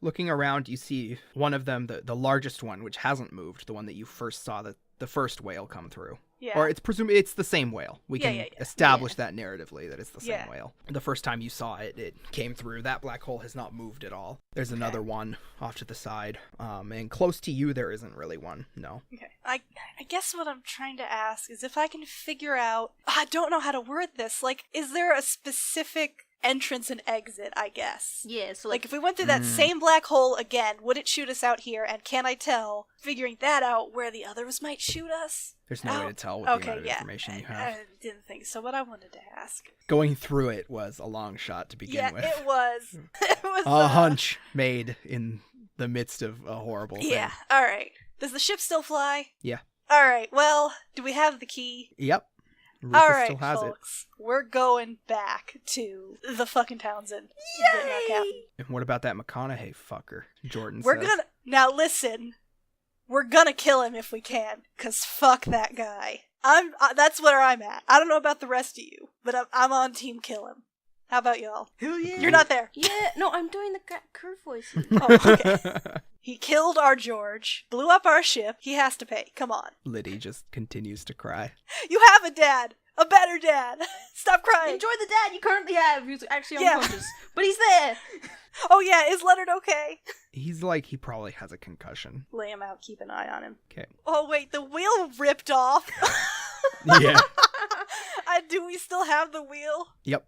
Looking around, you see one of them, the largest one, which hasn't moved, the one that you first saw the first whale come through.
Yeah.
Or it's presumed it's the same whale. We can establish that narratively, that it's the same whale. The first time you saw it, it came through. That black hole has not moved at all. There's another one off to the side. And close to you, there isn't really one. No.
Okay. I guess what I'm trying to ask is if I can figure out... I don't know how to word this. Like, is there a specific entrance and exit, I guess?
Yeah, so
Like, if we went through that same black hole again, would it shoot us out here? And can I tell, figuring that out, where the others might shoot us?
There's no way to tell with the amount of information you have.
I didn't think so, but I wanted to ask.
Going through it was a long shot to begin with.
It was. It was
A hunch made in the midst of a horrible thing.
Yeah, alright. Does the ship still fly?
Yeah.
Alright, well, do we have the key?
Yep. Rufus
Alright,
still has
folks. We're going back to the fucking Townsend. Getting our captain.
it. And what about that McConaughey fucker? Jordan
We're
says.
gonna... Now listen. We're gonna kill him if we can, cause fuck that guy. That's where I'm at. I don't know about the rest of you, but I'm on team kill him. How about y'all?
Hell yeah.
You're not there.
Yeah, no, I'm doing the crew voice.
Oh, okay. He killed our George, blew up our ship. He has to pay. Come on.
Liddy just continues to cry.
You have a dad. A better dad. Stop crying.
Enjoy the dad you currently have, who's actually
Yeah.
unconscious. But he's there!
Oh yeah, is Leonard okay?
He's like, he probably has a concussion.
Lay him out, keep an eye on him.
Okay.
Oh wait, the wheel ripped off.
Yeah.
Do we still have the wheel?
Yep.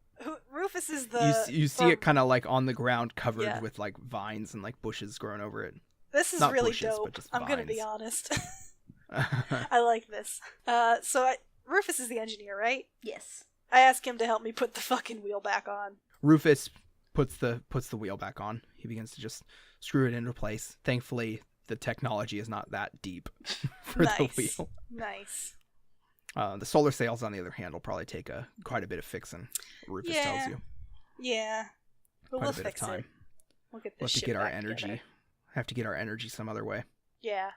Rufus is the...
You see it kind of like on the ground covered
Yeah.
with like vines and like bushes growing over it.
This is
Not
really
bushes, but
dope.
just
I'm gonna be
vines.
honest. I like this. Rufus is the engineer, right?
Yes.
I asked him to help me put the fucking wheel back on.
Rufus puts the wheel back on. He begins to just screw it into place. Thankfully, the technology is not that deep for the wheel.
Nice.
The solar sails, on the other hand, will probably take quite a bit of fixing. Rufus tells you.
Yeah. But
Quite
we'll
a bit
fix
of time.
it. We'll get
We'll
this
have to
shit
get our
back
energy.
together.
Have to get our energy some other way.
Yeah.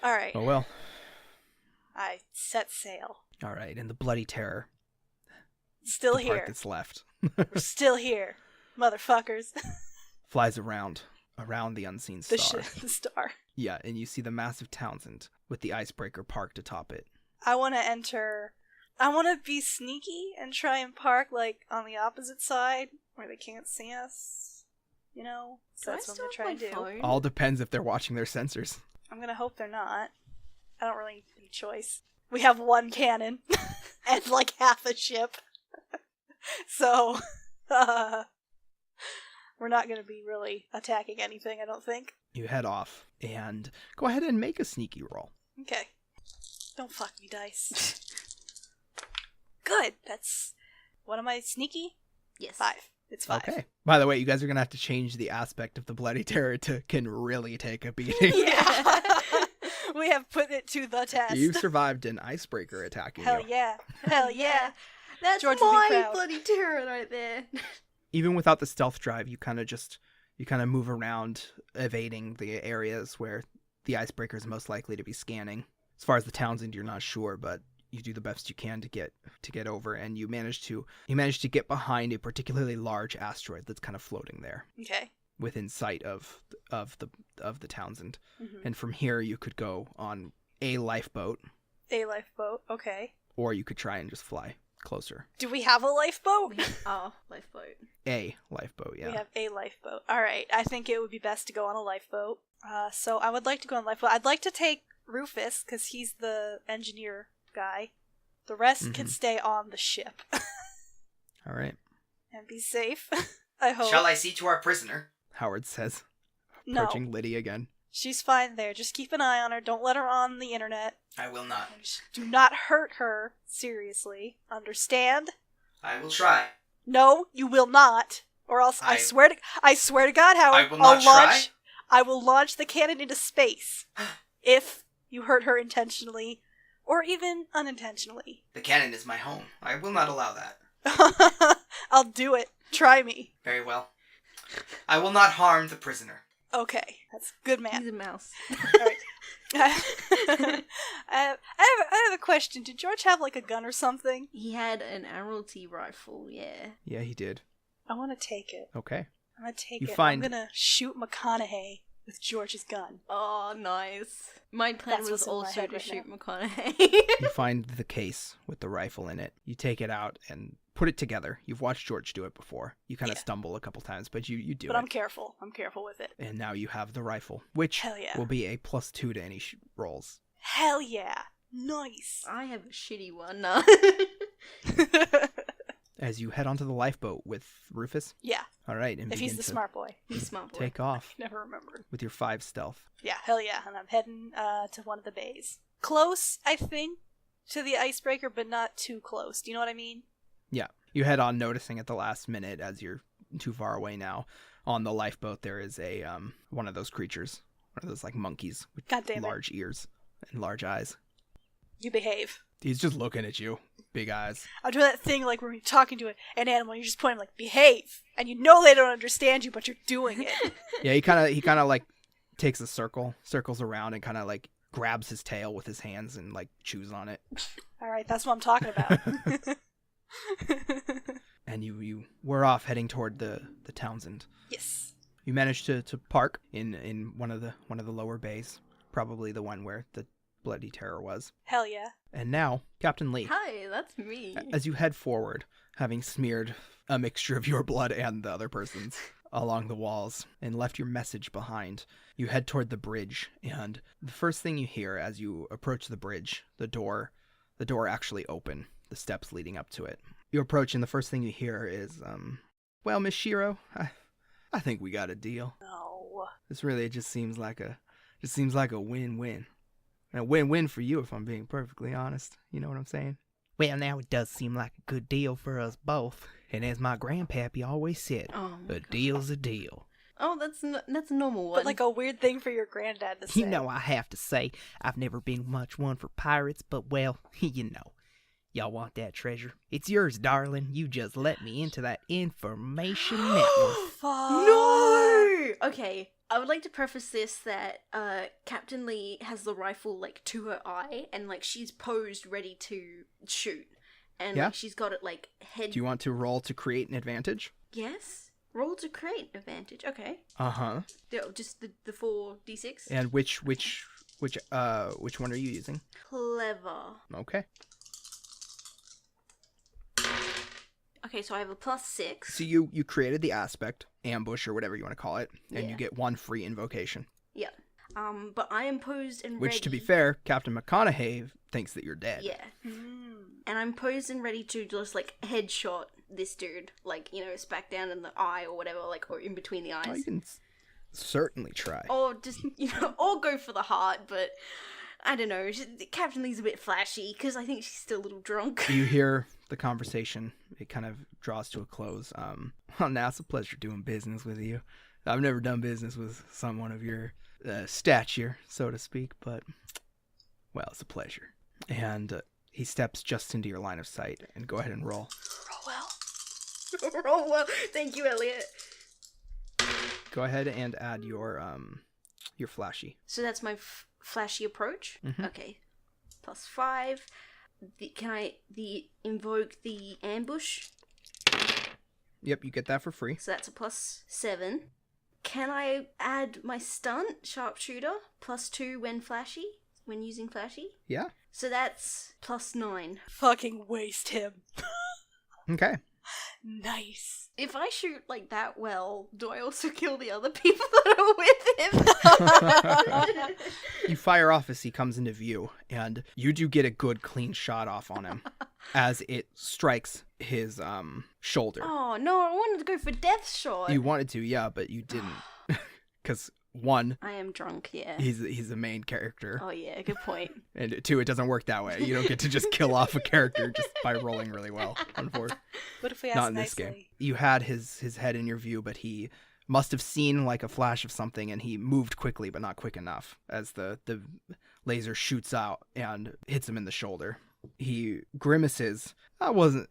Alright.
Oh well.
I set sail.
All right, and the bloody terror.
Still
the part
here.
that's left.
We're still here. Motherfuckers.
Flies around the unseen star.
The star.
Yeah, and you see the massive Townsend with the icebreaker parked atop it.
I want to be sneaky and try and park, like, on the opposite side where they can't see us. You know? So that's what I'm going to try and do.
Phone?
All depends if they're watching their sensors.
I'm going to hope they're not. I don't really need any choice. We have one cannon and, like, half a ship. So, we're not going to be really attacking anything, I don't think.
You head off and go ahead and make a sneaky roll.
Okay. Don't fuck me, dice. Good. That's... What am I, sneaky?
Yes.
5. It's 5.
Okay. By the way, you guys are going to have to change the aspect of the bloody terror to can really take a beating.
Yeah. We have put it to the test.
You survived an icebreaker attacking
Hell
you.
yeah. Hell yeah.
That's
George would be
my
proud.
bloody terror right there.
Even without the stealth drive, you kind of move around, evading the areas where the icebreaker is most likely to be scanning. As far as the Townsend, you're not sure, but you do the best you can to get over, and you manage to get behind a particularly large asteroid that's kind of floating there
Okay.
within sight of the Townsend.
Mm-hmm.
And from here, you could go on a lifeboat,
A lifeboat. Okay.
or you could try and just fly closer.
Do we have a lifeboat?
We have our lifeboat.
A lifeboat, yeah.
We have a lifeboat. Alright, I think it would be best to go on a lifeboat. So I would like to go on a lifeboat. I'd like to take Rufus, because he's the engineer guy. The rest can stay on the ship.
All right.
And be safe, I hope.
Shall I see to our prisoner?
Howard says,
No,
approaching Liddy again.
she's fine there. Just keep an eye on her. Don't let her on the internet.
I will not.
Do not hurt her. Seriously. Understand?
I will try.
No, you will not. Or else I
I
swear to God, Howard,
I will not try.
I will launch the cannon into space if you hurt her intentionally or even unintentionally.
The cannon is my home. I will not allow that.
I'll do it. Try me.
Very well. I will not harm the prisoner.
Okay, that's good,
He's
man.
a mouse.
Alright. I have a question. Did George have like a gun or something?
He had an Admiralty rifle, yeah.
Yeah, he did.
I want to take it.
Okay.
I'm gonna take
You
it.
find-
I'm gonna shoot McConaughey with George's gun.
Oh, nice. My plan
That's
was
what's in my
also
head
to
right
shoot
now.
McConaughey.
You find the case with the rifle in it. You take it out and put it together. You've watched George do it before. You kind of
Yeah.
stumble a couple times, but you do
But
it.
I'm careful. I'm careful with it.
And now you have the rifle, which
Hell yeah.
will be a +2 to any rolls.
Hell yeah. Nice.
I have a shitty one. No.
As you head onto the lifeboat with Rufus.
Yeah,
All right, and
if he's
begin
the
to
smart boy.
He's smart boy.
take off
Never remembered.
with your 5 stealth.
Yeah, hell yeah. And I'm heading to one of the bays. Close, I think, to the icebreaker, but not too close. Do you know what I mean?
Yeah, you head on, noticing at the last minute, as you're too far away now. On the lifeboat, there is a one of those creatures, one of those like monkeys with
God damn it.
large ears and large eyes.
You behave.
He's just looking at you, big eyes.
I'll do that thing like when you're talking to an animal, you're just pointing like, behave. And you know they don't understand you, but you're doing it.
Yeah, he kind of like takes a circles around, and kind of like grabs his tail with his hands and like chews on it.
Alright, that's what I'm talking about.
And you were off heading toward the Townsend.
Yes.
You managed to park in one of the lower bays, probably the one where the bloody terror was.
Hell yeah.
And now, Captain Lee,
Hi, that's me.
as you head forward, having smeared a mixture of your blood and the other person's along the walls and left your message behind, you head toward the bridge, and the first thing you hear as you approach the bridge, the door actually open, the steps leading up to it, You approach, and the first thing you hear is, well, Miss Shiro, I think we got a deal.
No.
This really just seems like a win-win. And a win-win for you, if I'm being perfectly honest. You know what I'm saying? Well, now it does seem like a good deal for us both. And as my grandpappy always said, a deal's a deal.
Oh, that's a normal one.
But like a weird thing for your granddad to say.
You know, I have to say, I've never been much one for pirates, but well, you know. Y'all want that treasure? It's yours, darling. You just let me into that information network.
Fuck.
No! Okay, I would like to preface this that Captain Lee has the rifle like to her eye, and like she's posed ready to shoot, and like, she's got it like head.
Do you want to roll to create an advantage?
Yes. Roll to create an advantage. Okay. Just the 4d6.
And which one are you using?
Clever.
Okay.
Okay, so I have a +6.
So you created the aspect, ambush, or whatever you want to call it, and
Yeah.
you get 1 free invocation.
Yeah. But I am posed and ready.
Which, to be fair, Captain McConaughey thinks that you're dead.
Yeah. And I'm posed and ready to just, like, headshot this dude. Like, you know, smack down in the eye or whatever, like, or in between the eyes.
Oh, you can certainly try.
Or just, you know, or go for the heart, but I don't know. Captain Lee's a bit flashy, because I think she's still a little drunk.
You hear the conversation. It kind of draws to a close. Well, now it's a pleasure doing business with you. I've never done business with someone of your stature, so to speak, but, well, it's a pleasure. And he steps just into your line of sight, and go ahead and roll.
Roll well. Thank you, Elliot.
Go ahead and add your flashy.
So that's my flashy approach?
Mm-hmm.
Okay. +5. Can I invoke the ambush?
Yep, you get that for free.
So that's a +7. Can I add my stunt, sharpshooter, +2 when using flashy?
Yeah.
So that's +9.
Fucking waste him.
Okay.
Nice.
If I shoot like that well, do I also kill the other people that are with him?
You fire off as he comes into view, and you do get a good clean shot off on him as it strikes his shoulder.
Oh no, I wanted to go for death shot.
You wanted to, yeah, but you didn't. Because 1,
I am drunk, yeah.
he's the main character.
Oh yeah, good point.
And 2, it doesn't work that way. You don't get to just kill off a character just by rolling really well. Unfortunately.
What if we ask
Not in
nicely?
this game. You had his head in your view, but he must have seen like a flash of something, and he moved quickly, but not quick enough, as the laser shoots out and hits him in the shoulder. He grimaces. I wasn't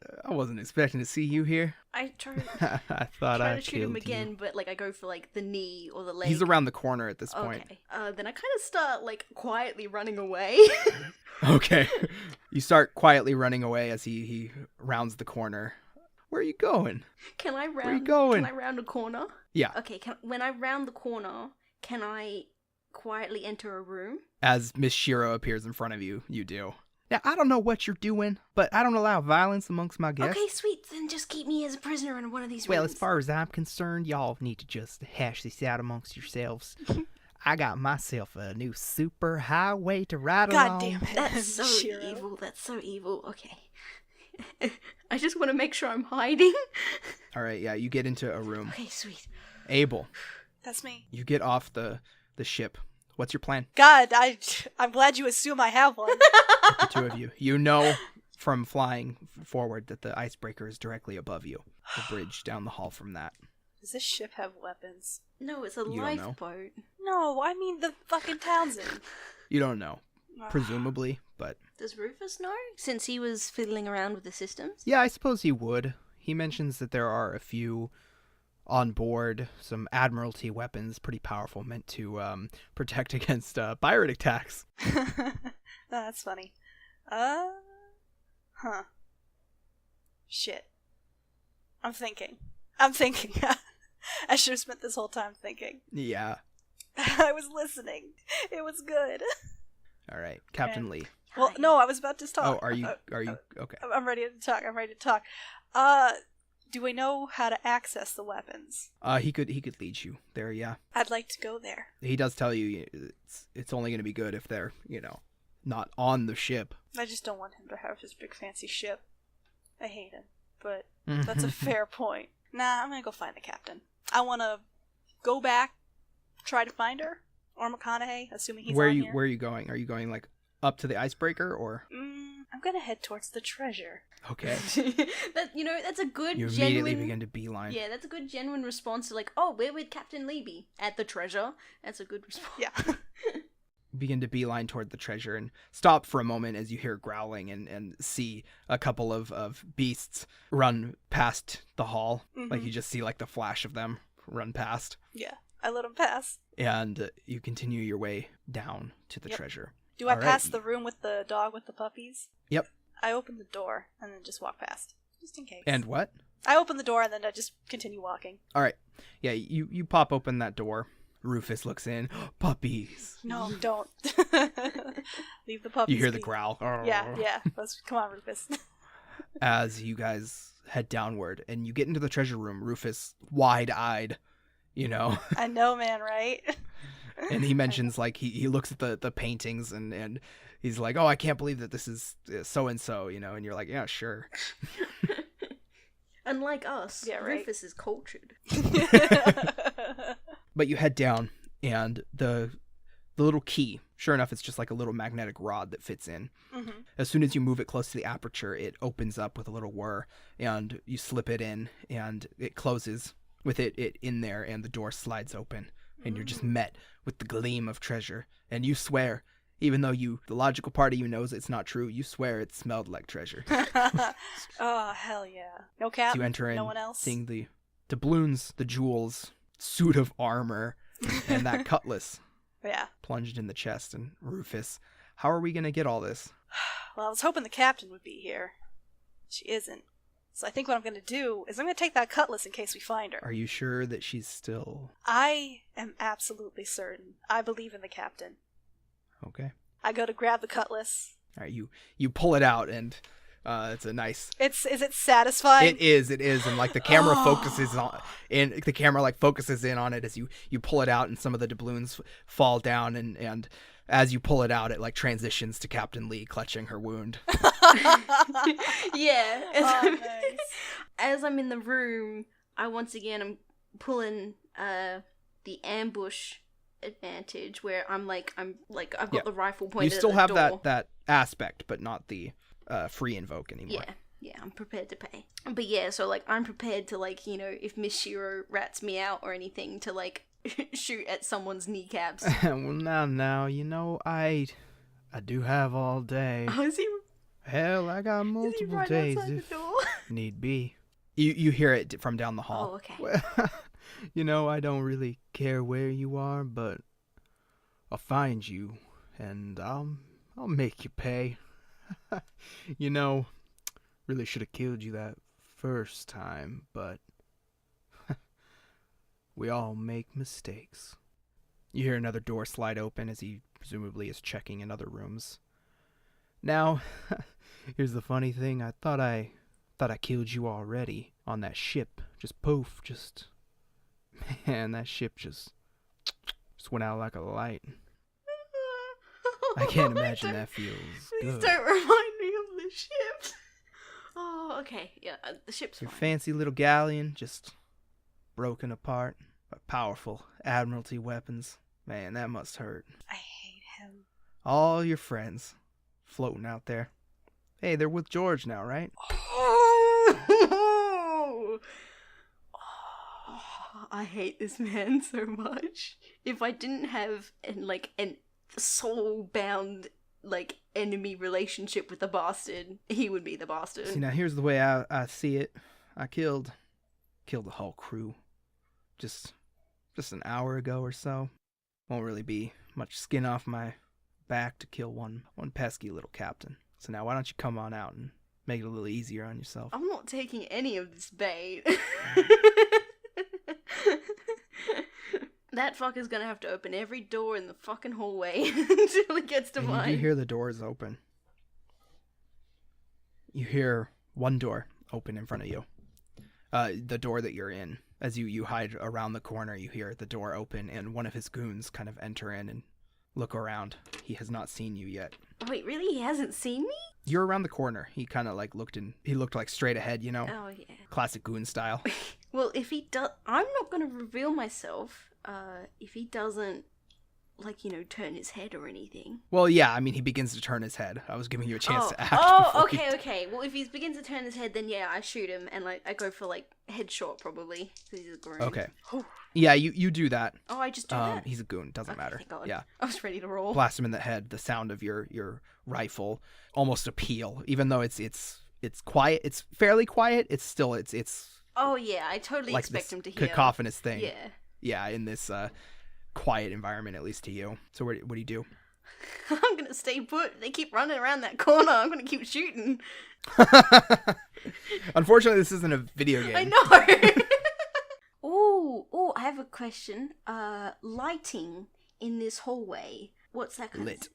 expecting to see you here.
I try
I thought
try
I
to shoot him
killed
again,
you.
but like I go for like the knee or the leg.
He's around the corner at this point.
Okay. Then I kind of start like quietly running away.
Okay. You start quietly running away as he rounds the corner. Where are you going?
Can I round?
Where are you going?
Can I round a corner?
Yeah.
Okay. When I round the corner, can I quietly enter a room?
As Miss Shiro appears in front of you, you do. Now, I don't know what you're doing, but I don't allow violence amongst my guests.
Okay, sweet. Then just keep me as a prisoner in one of these
Well,
rooms.
as far as I'm concerned, y'all need to just hash this out amongst yourselves. I got myself a new super highway to ride
God
along.
damn it.
That's so
Shiro.
evil. That's so evil. Okay. I just want to make sure I'm hiding.
All right, yeah, you get into a room.
Okay, sweet.
Abel,
That's me.
you get off the ship. What's your plan?
God, I'm glad you assume I have one.
The two of you. You know from flying forward that the icebreaker is directly above you. The bridge down the hall from that.
Does this ship have weapons?
No, it's a
You don't know.
lifeboat.
No, I mean the fucking Townsend.
You don't know, presumably, but
Does Rufus know? Since he was fiddling around with the systems?
yeah, I suppose he would. He mentions that there are a few on board, some Admiralty weapons, pretty powerful, meant to protect against pirate attacks.
That's funny. Shit. I'm thinking. I should have spent this whole time thinking.
Yeah.
I was listening. It was good.
All right, Captain
Okay.
Lee.
Well, no, I was about to talk.
Oh, are you okay?
I'm ready to talk. Do we know how to access the weapons?
He could lead you there. Yeah,
I'd like to go there.
he does tell you it's only going to be good if they're not on the ship.
I just don't want him to have his big fancy ship. I hate him. but that's a fair point. Nah, I'm gonna go find the captain. I want to go back, try to find her, or McConaughey, assuming he's on here.
Where are you going? Are you going like up to the icebreaker or?
I'm gonna head towards the treasure.
Okay.
That's a good
You
genuine.
immediately begin to beeline.
Yeah, that's a good genuine response to like, oh, where would Captain Lee be? At the treasure. That's a good response.
Yeah.
Begin to beeline toward the treasure and stop for a moment as you hear growling and see a couple of beasts run past the hall. Like you just see like the flash of them run past.
Yeah, I let them pass.
And you continue your way down to the treasure.
Do I pass the room with the dog with the puppies?
Yep.
I open the door and then just walk past, just in case.
And what?
I open the door and then I just continue walking.
All right. Yeah, you pop open that door. Rufus looks in. Puppies.
No, don't. Leave the puppies.
You hear the
be.
growl.
Yeah. Come on, Rufus.
As you guys head downward and you get into the treasure room, Rufus, wide-eyed,
I know, man, right?
And he mentions, like, he looks at the paintings and he's like, oh, I can't believe that this is so-and-so, and you're like, yeah, sure.
Unlike us,
yeah, right.
Rufus is cultured.
But you head down, and the little key, sure enough, it's just like a little magnetic rod that fits in. As soon as you move it close to the aperture, it opens up with a little whir, and you slip it in, and it closes with it in there, and the door slides open, and you're just met with the gleam of treasure. And you swear, even though the logical part of you knows it's not true, you swear it smelled like treasure.
Oh, hell yeah. No cap?
So you enter in,
no one else?
seeing the doubloons, the jewels, suit of armor, and that cutlass plunged in the chest. And Rufus, how are we going to get all this?
Well, I was hoping the captain would be here. She isn't. So I think what I'm going to do is I'm going to take that cutlass in case we find her.
Are you sure that she's still...
I am absolutely certain. I believe in the captain.
Okay.
I go to grab the cutlass.
All right, you pull it out, and it's a nice...
Is it satisfying?
It is, and like the camera focuses on... And the camera like focuses in on it as you pull it out, and some of the doubloons fall down, and as you pull it out, it like transitions to Captain Lee clutching her wound.
Yeah.
Nice.
As I'm in the room, I'm pulling the ambush advantage where I've got the rifle pointed
You still
at the
have
door.
that aspect, but not the free invoke anymore.
Yeah, I'm prepared to pay. But yeah, so like I'm prepared to like, if Miss Shiro rats me out or anything to like shoot at someone's kneecaps.
Well, now, I do have all day.
Oh, is he?
Hell, I got multiple
right
days
outside
if
the door?
need be. You hear it from down the hall.
Oh, okay.
Well, I don't really care where you are, but I'll find you, and I'll make you pay. Really should have killed you that first time, but we all make mistakes. You hear another door slide open as he presumably is checking in other rooms. Now, here's the funny thing. I thought I killed you already on that ship. Just poof, man, that ship just went out like a light. I can't imagine that feels
Please
good.
don't remind me of the ship. Oh, okay. Yeah, the ship's
Your
fine.
fancy little galleon just broken apart by powerful Admiralty weapons. Man, that must hurt.
I hate him.
All your friends floating out there. Hey, they're with George now, right?
Oh, I hate this man so much. If I didn't have an soul-bound enemy relationship with the bastard, he would be the bastard.
See, now here's the way I see it. I killed the whole crew just an hour ago or so. Won't really be much skin off my back to kill one pesky little captain. So now why don't you come on out and make it a little easier on yourself?
I'm not taking any of this bait. That fucker's gonna have to open every door in the fucking hallway until he gets to
And
mine.
you hear the doors open. You hear one door open in front of you. The door that you're in. As you hide around the corner, you hear the door open, and one of his goons kind of enter in and look around. He has not seen you yet.
Wait, really? He hasn't seen me?
You're around the corner. He kind of like he looked like straight ahead,
Oh, yeah.
Classic goon style.
Well, if he does, I'm not going to reveal myself, if he doesn't, like, turn his head or anything.
Well, yeah, I mean, he begins to turn his head. I was giving you a chance to act.
Oh, okay. Well, if he begins to turn his head, then yeah, I shoot him, and like I go for like headshot probably, because he's a goon.
Okay. Yeah, you do that.
Oh, I just do that?
He's a goon. Doesn't matter.
Thank God.
Yeah.
I was ready to roll.
Blast him in the head. The sound of your rifle almost a peal, even though it's quiet. It's fairly quiet. It's still it's.
Oh yeah, I totally
like
expect
this
him to hear.
Cacophonous thing.
Yeah.
Yeah, in this quiet environment, at least to you. So what do you do?
I'm gonna stay put. They keep running around that corner. I'm gonna keep shooting.
Unfortunately, this isn't a video game.
I know. Oh, I have a question. Lighting in this hallway. What's that kind
Lit.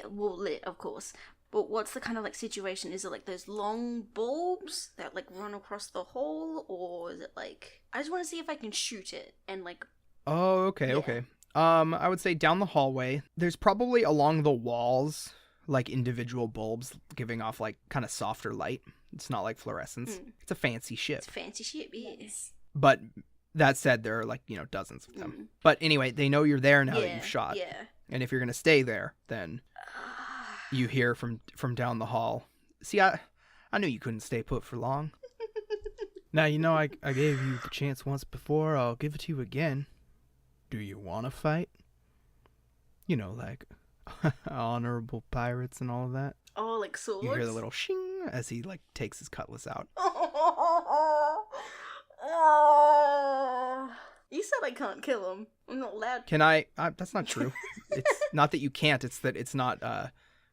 of... lit, of course. But what's the kind of, like, situation? Is it, like, those long bulbs that, like, run across the hall? Or is it, like... I just want to see if I can shoot it and, like...
Oh, okay,
Yeah.
okay. I would say down the hallway, there's probably along the walls, like, individual bulbs giving off, like, kind of softer light. It's not like fluorescence. It's a fancy ship.
It's fancy shit, yes.
But that said, there are, like, dozens of them. But anyway, they know you're there now that you've shot.
Yeah.
And if you're going to stay there, then you hear from down the hall. See, I knew you couldn't stay put for long. Now, I gave you the chance once before. I'll give it to you again. Do you want to fight? Like honorable pirates and all of that.
Oh, like swords?
You hear the little shing as he, like, takes his cutlass out.
You said I can't kill him. I'm not allowed to.
Can I? That's not true. It's not that you can't. It's that it's not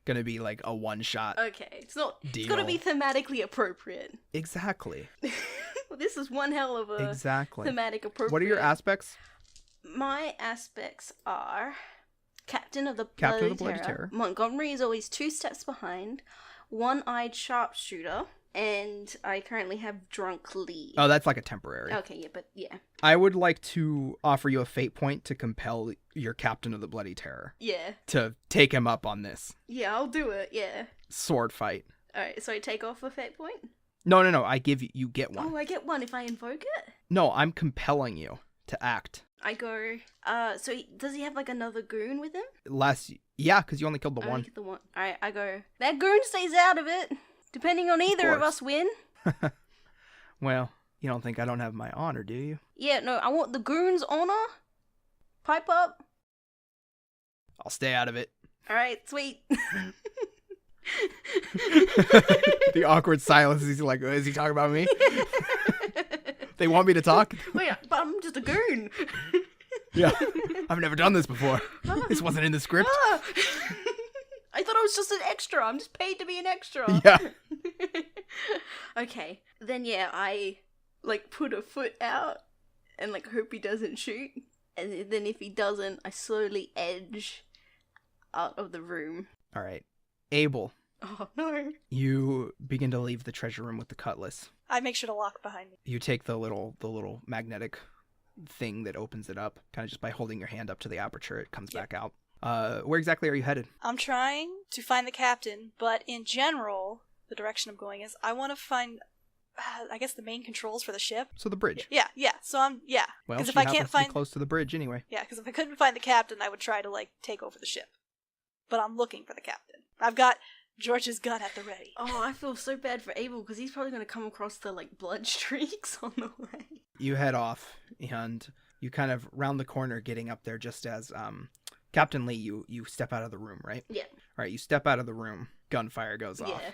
going to be, like, a one-shot
Okay, it's not...
deal.
It's gotta be thematically appropriate.
Exactly.
Well, this is one hell of a
Exactly.
thematic appropriate.
What are your aspects?
My aspects are Captain of the
Captain of
Bloody
the Bloody
Terror.
Terror.
Montgomery is always 2 steps behind. One-eyed sharpshooter. And I currently have Drunk Lee.
Oh, that's like a temporary.
Okay, yeah, but yeah.
I would like to offer you a fate point to compel your Captain of the Bloody Terror
Yeah.
to take him up on this
Yeah, I'll do it, yeah.
sword fight.
Alright, so I take off a fate point?
No. I give you get one.
Oh, I get one if I invoke it?
No, I'm compelling you to act.
I go, does he have, like, another goon with him?
Yeah, because you only killed the
I
one.
only get the one. Alright, I go, that goon stays out of it. Depending on either of
course.
us win.
Well, you don't think I don't have my honor, do you?
Yeah, no, I want the goon's honor. Pipe up.
I'll stay out of it.
Alright, sweet.
The awkward silence. He's like, is he talking about me? They want me to talk?
Wait, but I'm just a goon.
Yeah. I've never done this before. This wasn't in the script.
Ah. I thought I was just an extra. I'm just paid to be an extra.
Yeah.
Okay. Then yeah, I like put a foot out and like hope he doesn't shoot. And then if he doesn't, I slowly edge out of the room.
All right. Abel,
Oh no.
you begin to leave the treasure room with the cutlass.
I make sure to lock behind me.
You take the little magnetic thing that opens it up, kind of just by holding your hand up to the aperture, it comes back out. Where exactly are you headed?
I'm trying to find the captain, but in general, the direction I'm going is I want to find, I guess, the main controls for the ship.
So the bridge.
Yeah. So yeah.
Well,
Because
she
if I
happens
can't
to be
find,
close to the bridge anyway.
yeah, because if I couldn't find the captain, I would try to like take over the ship. But I'm looking for the captain. I've got George's gun at the ready.
Oh, I feel so bad for Abel because he's probably going to come across the like blood streaks on the way.
You head off, and you kind of round the corner, getting up there just as Captain Lee, you step out of the room, right?
Yeah.
All right, you step out of the room. Gunfire goes off.
Yeah.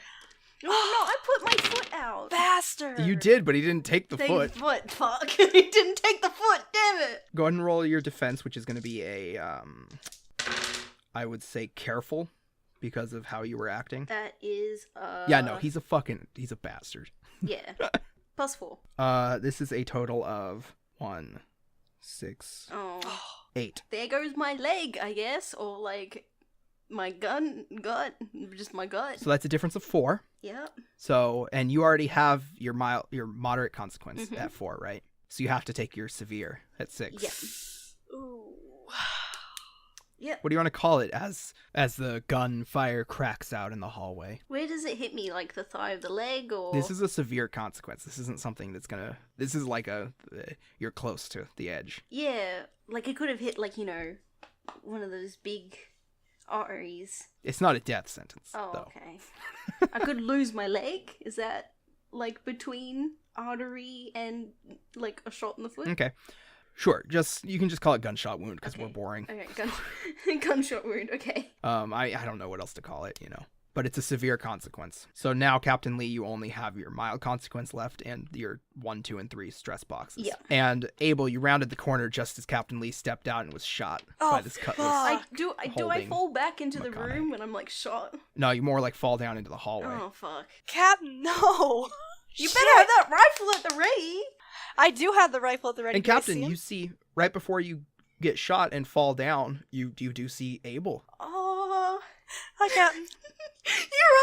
No, I put my foot out.
Bastard!
You did, but he didn't take the
Take
foot.
the foot, fuck. He didn't take the foot, damn it.
Go ahead and roll your defense, which is going to be a, I would say careful, because of how you were acting.
That is,
Yeah, no, he's a bastard.
Yeah. +4.
This is a total of 1, 6,
Oh.
8.
There goes my leg, I guess. Or, like, my gut. Just my gut.
So that's a difference of 4.
Yep.
So, and you already have your moderate consequence
Mhm.
at 4, right? So you have to take your severe at 6.
Yeah.
Ooh.
Yep.
What do you want to call it as the gunfire cracks out in the hallway?
Where does it hit me? Like the thigh of the leg, or?
This is a severe consequence. This isn't something that's gonna... This is like you're close to the edge.
Yeah, like it could have hit, like, one of those big arteries.
It's not a death sentence,
Oh,
though.
okay. I could lose my leg? Is that, like, between artery and, like, a shot in the foot?
Okay. Sure, you can just call it gunshot wound because
Okay.
we're boring.
Okay, gunshot wound, okay.
I don't know what else to call it, but it's a severe consequence. So now, Captain Lee, you only have your mild consequence left and your 1, 2, and 3 stress boxes.
Yeah.
And Abel, you rounded the corner just as Captain Lee stepped out and was shot by this cutlass.
Do I
holding
fall back into the
McConaughey.
room when I'm, like, shot?
No, you more like fall down into the hallway.
Oh, fuck.
Captain, no!
You better have that rifle at the ready!
I do have the rifle at the ready.
And
Do I
Captain,
see him?
you see right before you get shot and fall down, you do see Abel.
Oh,
Hi, Captain.
you're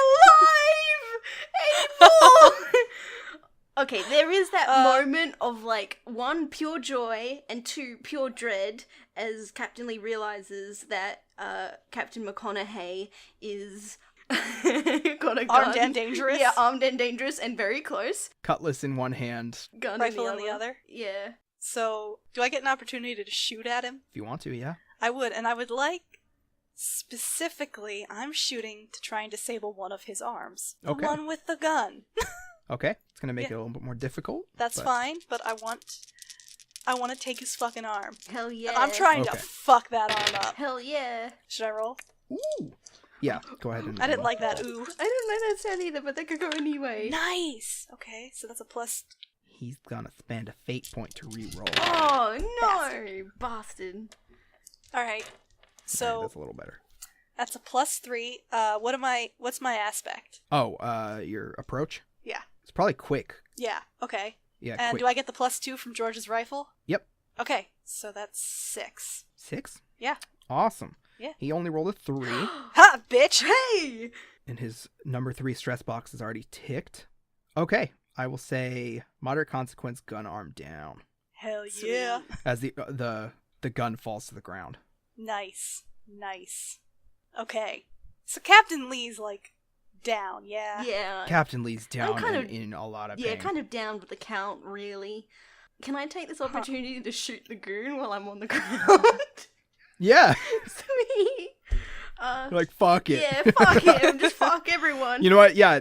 alive! Abel! Okay, there is that moment of, like, 1, pure joy, and 2, pure dread, as Captain Lee realizes that Captain McConaughey is got a gun.
Armed and dangerous?
Yeah, armed and dangerous, and very close.
Cutlass in one hand.
Gun
Rifle
in the other.
other?
Yeah.
So, do I get an opportunity to shoot at him?
If you want to, yeah.
I would, and I would like, specifically, I'm shooting to try and disable one of his arms. The
Okay.
one with the gun.
Okay, it's gonna make
Yeah.
it a little bit more difficult.
That's
but-
fine, but I want to take his fucking arm.
Hell yeah.
And I'm trying to
Okay.
fuck that arm up.
Hell yeah.
Should I roll?
Ooh. Yeah, go ahead and
I didn't like that, ooh.
I don't know that sound either, but that could go anyway.
Nice! Okay, so that's a plus.
He's gonna spend a fate point to re-roll.
Oh, no! Bastard.
Alright.
Okay,
So,
that's a little better.
that's a +3. What's my aspect?
Oh, your approach?
Yeah.
It's probably quick.
Yeah, okay.
Yeah,
And
quick.
do I get the +2 from George's rifle?
Yep.
Okay, so that's 6.
6?
Yeah.
Awesome.
Yeah.
He only rolled a 3,
Ha, bitch!
Hey!
and his number 3 stress box is already ticked. Okay, I will say moderate consequence, gun arm down,
Hell
Sweet.
yeah.
as the gun falls to the ground.
Nice. Okay. So Captain Lee's, like, down, yeah?
Yeah.
Captain Lee's down
kind
and
of-
in a lot of pain.
Yeah, kind of down with the count, really. Can I take this opportunity to shoot the goon while I'm on the ground?
Yeah,
Sweet.
like fuck it.
Yeah, fuck him. Just fuck everyone.
You know what? Yeah,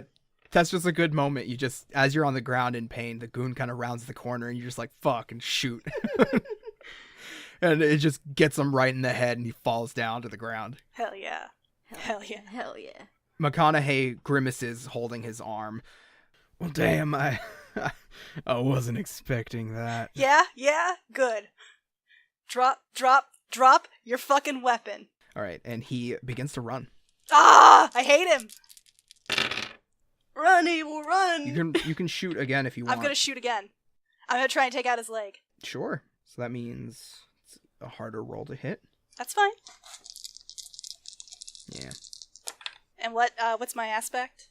that's just a good moment. You just, as you're on the ground in pain, the goon kind of rounds the corner and you're just like, fuck, and shoot. And it just gets him right in the head and he falls down to the ground.
Hell yeah. Hell yeah.
Hell yeah.
McConaughey grimaces holding his arm. Well, damn, I wasn't expecting that.
Yeah? Good. Drop your fucking weapon.
All right, and he begins to run.
Ah! I hate him!
Run, Abel, run!
You can shoot again if you want.
I'm gonna shoot again. I'm gonna try and take out his leg.
Sure. So that means it's a harder roll to hit.
That's fine.
Yeah.
And what's my aspect?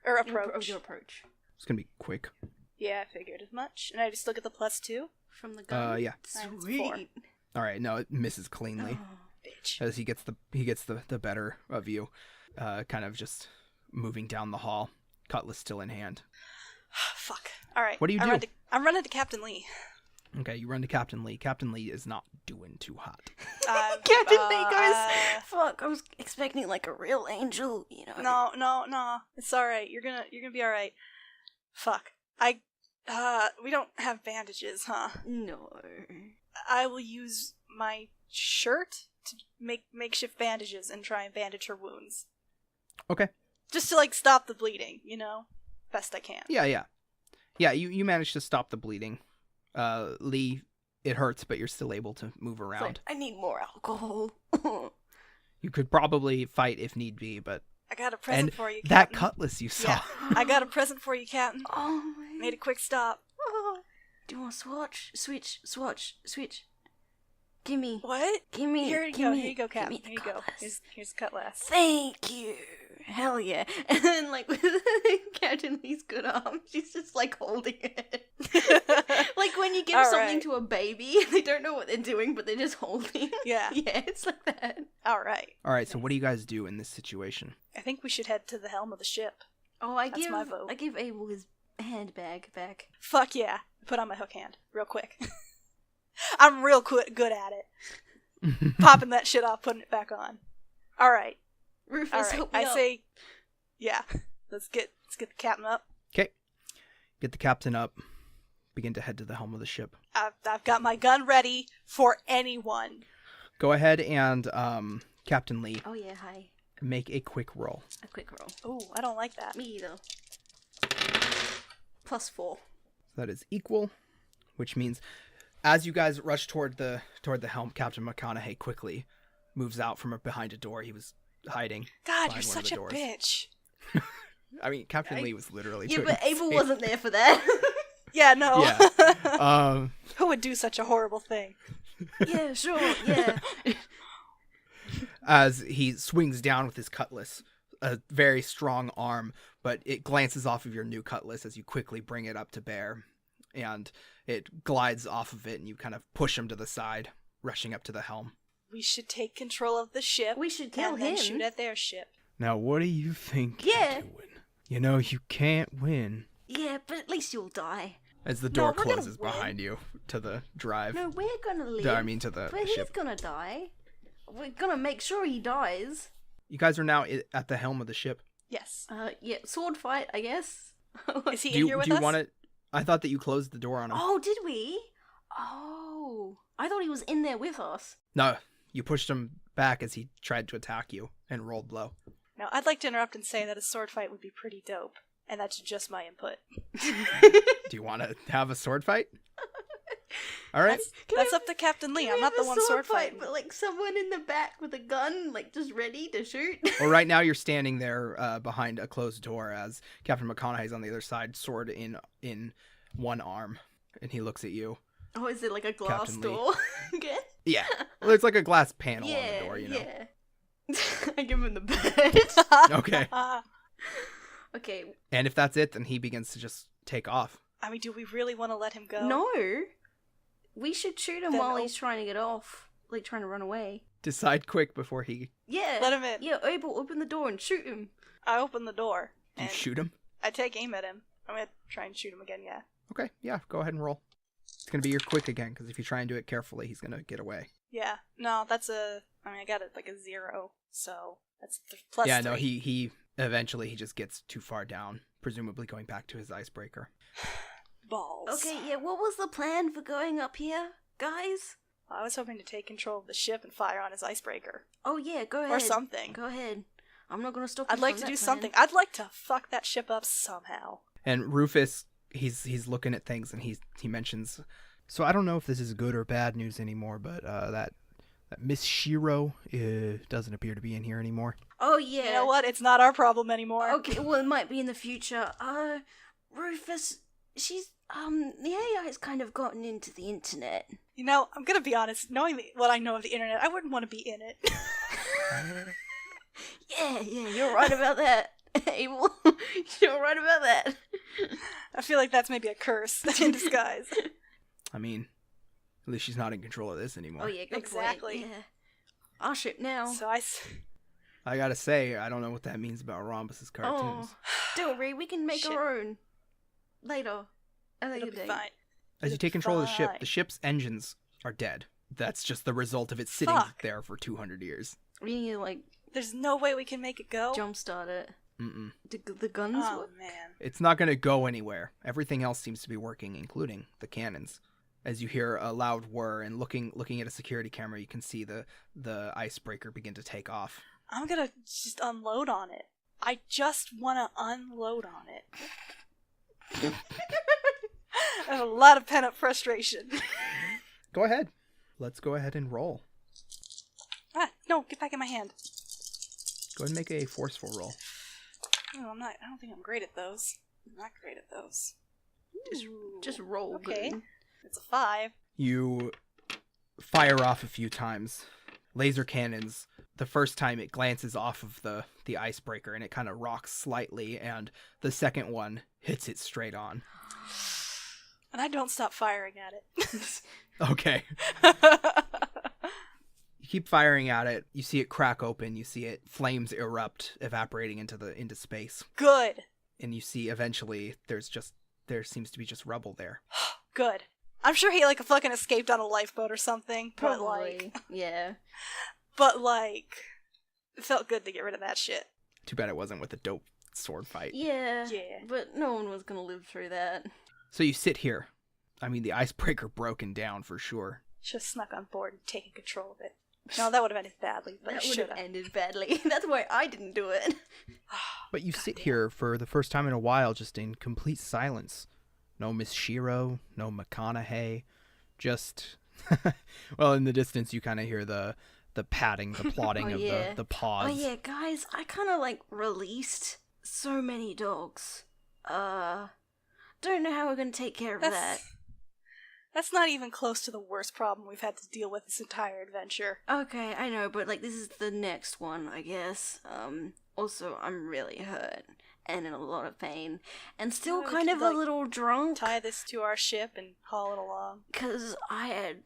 Or approach?
Your approach.
It's gonna be quick.
Yeah, I figured as much. And I still get the +2?
From the gun.
Yeah.
Sweet.
All right. No, it misses cleanly.
Oh.
Bitch.
As he gets the better of you, kind of just moving down the hall, cutlass still in hand.
Fuck. Alright.
What do you do?
I'm running to Captain Lee.
Okay, you run to Captain Lee. Captain Lee is not doing too hot.
Captain Lee goes, fuck, I was expecting like a real angel, you know.
No. It's alright. You're gonna be alright. Fuck. We don't have bandages, huh?
No.
I will use my shirt to make makeshift bandages and try and bandage her wounds.
Okay.
Just to, like, stop the bleeding, Best I can.
Yeah. You managed to stop the bleeding. Lee, it hurts, but you're still able to move
It's like,
around.
I need more alcohol.
You could probably fight if need be, but
I got a present
and
for you,
that
Captain.
cutlass you saw.
Yeah. I got a present for you, Captain.
Oh my.
Made a quick stop.
Oh. Do you want to switch? Gimme.
What?
Gimme.
Here you
gimme,
go, Captain.
gimme the
Here you go.
cutlass.
Here's the cutlass.
Thank you. hell yeah. And then, like, with Captain Lee's good arm, she's just, like, holding it. Like, when you give something to a baby, they don't know what they're doing, but they're just holding.
Yeah.
Yeah, it's like that.
Alright,
so what do you guys do in this situation?
I think we should head to the helm of the ship.
Oh,
That's my vote.
I give Abel his handbag back.
Fuck yeah. Put on my hook hand, real quick. I'm real good at it. Popping that shit off, putting it back on. Alright.
Rufus,
Alright.
help me
I
up.
say, yeah. Let's get the captain up.
Okay. Get the captain up. Begin to head to the helm of the ship.
I've got my gun ready for anyone.
Go ahead and, Captain Lee,
Oh yeah, hi.
make a quick roll.
A quick roll.
Ooh, I don't like that.
Me either. +4.
That is equal, which means as you guys rush toward the helm, Captain McConaughey quickly moves out from behind a door he was hiding.
God,
behind
you're
one of
such
the
a
doors.
bitch.
I mean, Captain Lee was literally
Yeah,
doing
but
the
Abel
same.
wasn't there for that.
Yeah, no.
Yeah.
Who would do such a horrible thing?
Yeah, sure, yeah.
As he swings down with his cutlass, a very strong arm, but it glances off of your new cutlass as you quickly bring it up to bear, and it glides off of it, and you kind of push him to the side, rushing up to the helm.
We should take control of the ship.
We should kill
and then
him.
shoot at their ship.
Now, what do you think
Yeah.
you're doing? You know, you can't win.
Yeah, but at least you'll die.
As the
No,
door
we're gonna
closes
win.
behind you to the drive.
No, we're gonna live.
I mean, to the
but he's
ship.
gonna die. We're gonna make sure he dies.
You guys are now at the helm of the ship.
Yes.
Yeah, sword fight, I guess.
Is he
Do
in
you,
here with
do you
us?
want to... I thought that you closed the door on him.
Oh, did we? Oh, I thought he was in there with us.
No, you pushed him back as he tried to attack you and rolled low.
Now, I'd like to interrupt and say that a sword fight would be pretty dope. And that's just my input.
Do you want to have a sword fight? All right.
That's up to Captain Lee.
Can
I'm
we
not
have
the
a
one sword
fight,
fighting.
but like someone in the back with a gun, like just ready to shoot.
Well, right now you're standing there behind a closed door as Captain McConaughey's on the other side, sword in one arm, and he looks at you.
Oh, is it like a glass
Captain Lee.
door? Again?
Yeah. Well, there's like a glass panel on
Yeah,
the door, you know.
yeah. I give him the bird.
Okay.
Okay,
And if that's it, then he begins to just take off.
I mean, do we really want to let him go?
no. We should shoot him
Then
while he's trying to get off, like trying to run away.
Decide quick before he...
Yeah.
Let him in.
Yeah, Abel, open the door and shoot him.
I open the door.
Do you
and
shoot him?
I take aim at him. I'm going to try and shoot him again, yeah.
Okay, yeah, go ahead and roll. It's going to be your quick again, because if you try and do it carefully, he's going to get away.
Yeah. No, that's I got it like a 0, so that's plus
Yeah,
3.
no, he eventually he just gets too far down, presumably going back to his icebreaker.
Balls.
Okay, yeah, what was the plan for going up here, guys?
I was hoping to take control of the ship and fire on his icebreaker.
Oh, yeah, go ahead.
Or something.
Go ahead. I'm not gonna stop you
I'd like
from
to do
that plan.
something. I'd like to fuck that ship up somehow.
And Rufus, he's looking at things, and he mentions, so I don't know if this is good or bad news anymore, but that Miss Shiro doesn't appear to be in here anymore.
Oh, yeah.
You know what? It's not our problem anymore.
Okay, well, it might be in the future. Rufus, she's, the AI's kind of gotten into the internet.
You know, I'm gonna be honest. Knowing what I know of the internet, I wouldn't want to be in it.
Yeah, you're right about that, Abel. You're right about that.
I feel like that's maybe a curse in disguise.
I mean, at least she's not in control of this anymore.
Oh, yeah, good
Exactly.
point. Yeah. I'll ship now.
So
I gotta say, I don't know what that means about Rhombus's cartoons.
Oh, don't worry, we can make
Shit.
our own. Later. A later
it'll be
date.
fine.
As you take control of the
fine.
ship's engines are dead. That's just the result of it sitting
Fuck.
there for 200 years.
We need to, like,
There's no way we can make it go.
jumpstart it.
Mm-mm.
The guns
Oh
work?
man.
It's not gonna go anywhere. Everything else seems to be working, including the cannons. As you hear a loud whir and looking at a security camera, you can see the icebreaker begin to take off.
I'm gonna just unload on it. I just wanna unload on it. I have a lot of pent up frustration.
Go ahead. Let's go ahead and roll.
No, get back in my hand.
Go ahead and make a forceful roll.
No, I'm not. I don't think I'm great at those. I'm not great at those.
Just roll.
Okay.
good.
It's a 5.
You fire off a few times. Laser cannons. The first time it glances off of the icebreaker and it kind of rocks slightly, and the second one hits it straight on.
And I don't stop firing at it.
Okay. You keep firing at it. You see it crack open. You see it flames erupt, evaporating into space.
Good.
And you see eventually there seems to be just rubble there.
Good. I'm sure he like fucking escaped on a lifeboat or something.
Probably. Yeah.
But like, it felt good to get rid of that shit.
Too bad it wasn't with a dope sword fight.
Yeah.
Yeah.
But no one was gonna live through that.
So you sit here. I mean, the icebreaker broken down for sure.
Should have snuck on board and taken control of it. No, that would have ended badly, but
That
it
would
should
have
have.
ended badly. That's why I didn't do it.
But you sit here for the first time in a while just in complete silence. No Miss Shiro, no McConaughey, just... well, in the distance you kind of hear the padding, the plodding of the paws.
Oh yeah, guys, I kind of like released so many dogs. Don't know how we're gonna take care of that.
That's not even close to the worst problem we've had to deal with this entire adventure.
Okay, I know, but like this is the next one, I guess. Also, I'm really hurt and in a lot of pain, and still
Oh, we
kind
could,
of
like,
a little drunk.
Tie this to our ship and haul it along.
Cause I had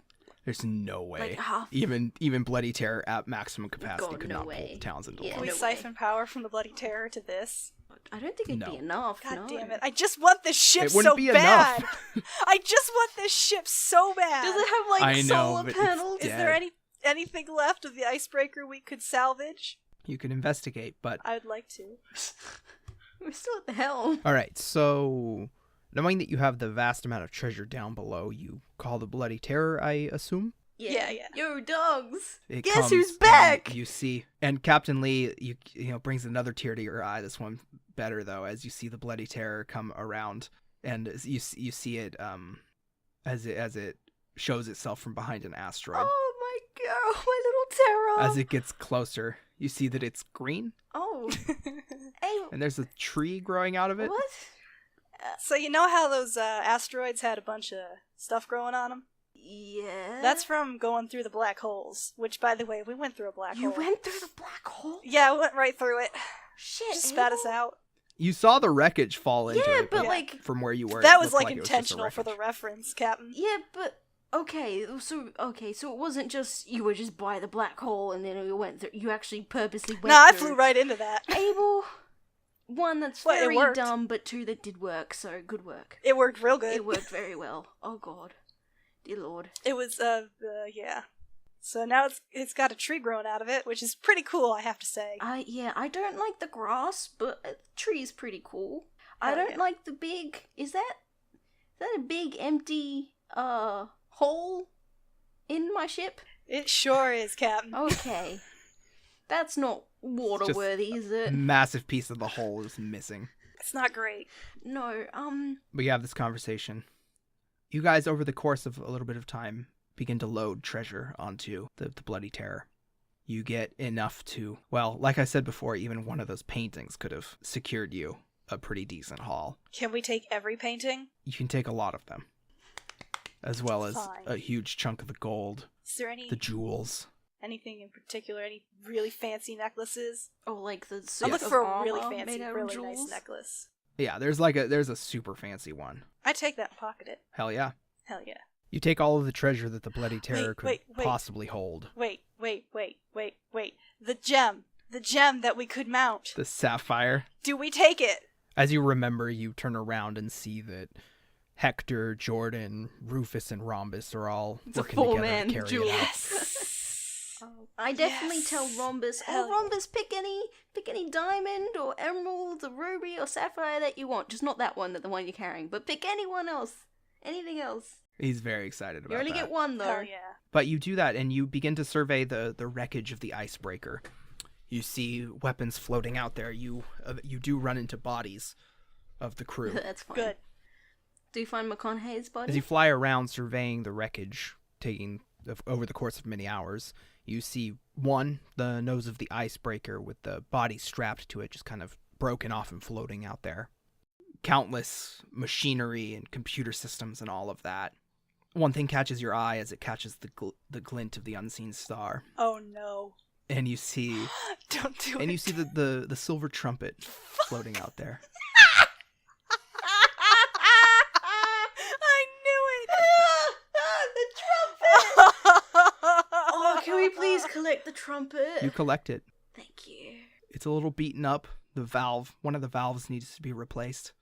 There's no way.
like half.
Even Bloody Terror at maximum capacity
God,
could
no
not
way.
pull Townsend
Yeah,
Can
along.
we
no
siphon power from the Bloody Terror to this?
I don't think it'd
No.
be enough.
God
no.
damn it. I just want this ship
It wouldn't
so
be
bad.
enough.
I just want this ship so bad.
Does it have like
I know,
solar
but it's
panels?
Is
dead.
there anything left of the icebreaker we could salvage?
You could investigate, but...
I would like to.
We're still at the helm.
Alright, so... Knowing that you have the vast amount of treasure down below, you call the Bloody Terror, I assume?
Yeah.
Yo, dogs.
It
Guess
comes
who's
and
back?
You see, and Captain Lee, you know, brings another tear to your eye. This one better though, as you see the Bloody Terror come around, and you see it as it shows itself from behind an asteroid.
Oh my god, my little terror.
As it gets closer, you see that it's green,
Oh. Hey,
and there's a tree growing out of it.
what?
So you know how those asteroids had a bunch of stuff growing on them?
Yeah.
That's from going through the black holes. Which, by the way, we went through a black
You
hole.
went through the black hole?
Yeah, we went right through it.
Shit.
Just spat us
Abel?
out.
You saw the wreckage fall into
Yeah,
it,
but
Yeah.
like.
from where you were,
That
it
was
looked
like
it was just a
intentional for the
wreckage.
reference, Captain.
Yeah, but. Okay, so it wasn't just you were just by the black hole and then you went through. You actually purposely went
No, I
through.
flew right into that.
Abel, one that's
Well, it
very
worked.
dumb, but two that did work. So good work.
It worked real good.
It worked very well. Oh god, dear lord.
It was, yeah. So now it's got a tree growing out of it, which is pretty cool, I have to say.
I don't like the grass, but the tree is pretty cool. I
Oh,
don't
yeah.
like the big. Is that a big empty hole in my ship?
It sure is, Captain.
Okay, that's not water worthy, is it?
Massive piece of the hole is missing.
It's not great.
No.
We have this conversation. You guys, over the course of a little bit of time, begin to load treasure onto the Bloody Terror. You get enough to, well, like I said before, even one of those paintings could have secured you a pretty decent haul.
Can we take every painting?
You can take a lot of them, as well as
Fine.
a huge chunk of the gold,
Is there any
the jewels.
anything in particular? Any really fancy necklaces?
Oh, like the
I'm
suit
looking
of
for a
armor
really fancy,
made out of
really
jewels?
nice necklace.
Yeah, there's a super fancy one.
I take that and pocket it.
Hell yeah.
Hell yeah.
You take all of the treasure that the Bloody Terror could
wait.
possibly hold.
Wait. The gem that we could mount.
The sapphire.
Do we take it?
As you remember, you turn around and see that Hector, Jordan, Rufus, and Rhombus are all
It's a
working together
four-man
to carry
duel.
it out.
Yes.
I definitely
Yes.
tell Rhombus,
Hell
oh
yeah.
Rhombus, pick any diamond or emerald or ruby or sapphire that you want. Just not that one, the one you're carrying, but pick anyone else. Anything else.
He's very excited about
You only
that.
get one though.
Hell yeah.
But you do that, and you begin to survey the wreckage of the icebreaker. You see weapons floating out there. You do run into bodies of the crew.
That's fine.
Good.
Do you find McConaughey's body?
As you fly around surveying the wreckage, over the course of many hours, you see the nose of the icebreaker with the body strapped to it, just kind of broken off and floating out there. Countless machinery and computer systems and all of that. One thing catches your eye as it catches the glint of the unseen star.
Oh no.
and you see
Don't do it.
and you see the silver trumpet floating out there.
I knew
The trumpet! Oh, can we please collect the trumpet?
You collect it.
Thank you.
It's a little beaten up. One of the valves needs to be replaced.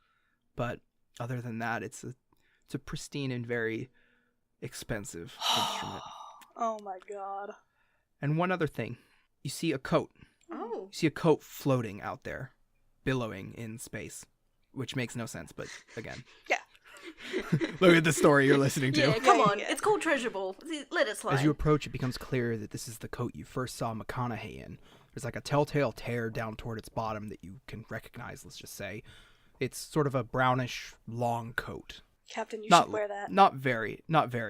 But other than that, it's a pristine and very expensive instrument.
Oh my god.
And one other thing. You see a coat.
Oh.
You see a coat floating out there, billowing in space. Which makes no sense, but again.
Yeah.
Look at the story you're listening to.
Yeah, come
Yeah,
on.
yeah.
It's called Treasure Ball. Let it slide.
As you approach, it becomes clear that this is the coat you first saw McConaughey in. There's like a telltale tear down toward its bottom that you can recognize, let's just say. It's sort of a brownish, long coat.
Captain, you
Not
should wear that.
Not very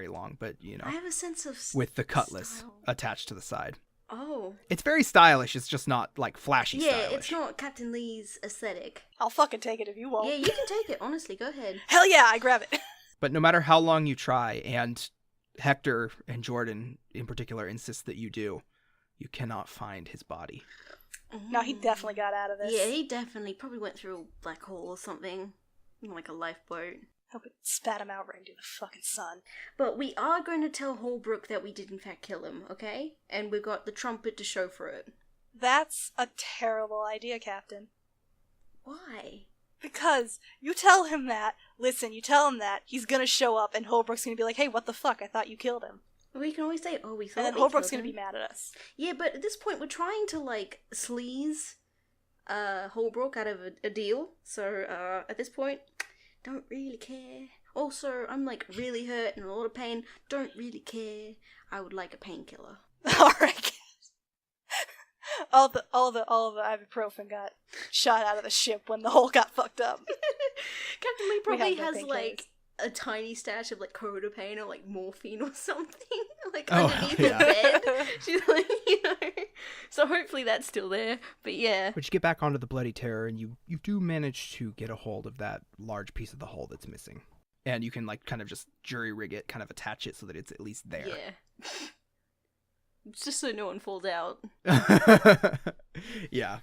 long, but, you know,
I have a sense of
with the cutlass
style.
attached to the side.
Oh.
It's very stylish. It's just not, like, flashy
Yeah,
stylish.
it's not Captain Lee's aesthetic.
I'll fucking take it if you won't.
Yeah, you can take it, honestly. Go ahead.
Hell yeah, I grab it.
But no matter how long you try, and Hector and Jordan in particular insist that you do, you cannot find his body.
No, he definitely got out of this.
Yeah, he definitely probably went through a black hole or something. Like a lifeboat.
Hope it spat him out right into the fucking sun.
But we are going to tell Holbrook that we did in fact kill him, okay? And we've got the trumpet to show for it.
That's a terrible idea, Captain.
Why?
Because you tell him that, you tell him that, he's gonna show up and Holbrook's gonna be like, hey, what the fuck, I thought you killed him.
We can always say, oh, we thought
And then
we
Holbrook's
killed
gonna
him.
be mad at us.
Yeah, but at this point we're trying to, like, sleaze Holbrook out of a deal. So, at this point, don't really care. Also, I'm, like, really hurt and in a lot of pain. Don't really care. I would like a painkiller.
Alright. All the ibuprofen got shot out of the ship when the hole got fucked up.
Captain Lee probably
have no
has,
painkillers.
like, a tiny stash of, like, codeine or, like, morphine or something. Like,
Oh,
underneath
yeah.
the bed. She's like, you know. So hopefully that's still there. But yeah.
But you get back onto the Bloody Terror, and you do manage to get a hold of that large piece of the hull that's missing. And you can, like, kind of just jury rig it, kind of attach it so that it's at least there.
Yeah. Just so no one falls out.
Yeah.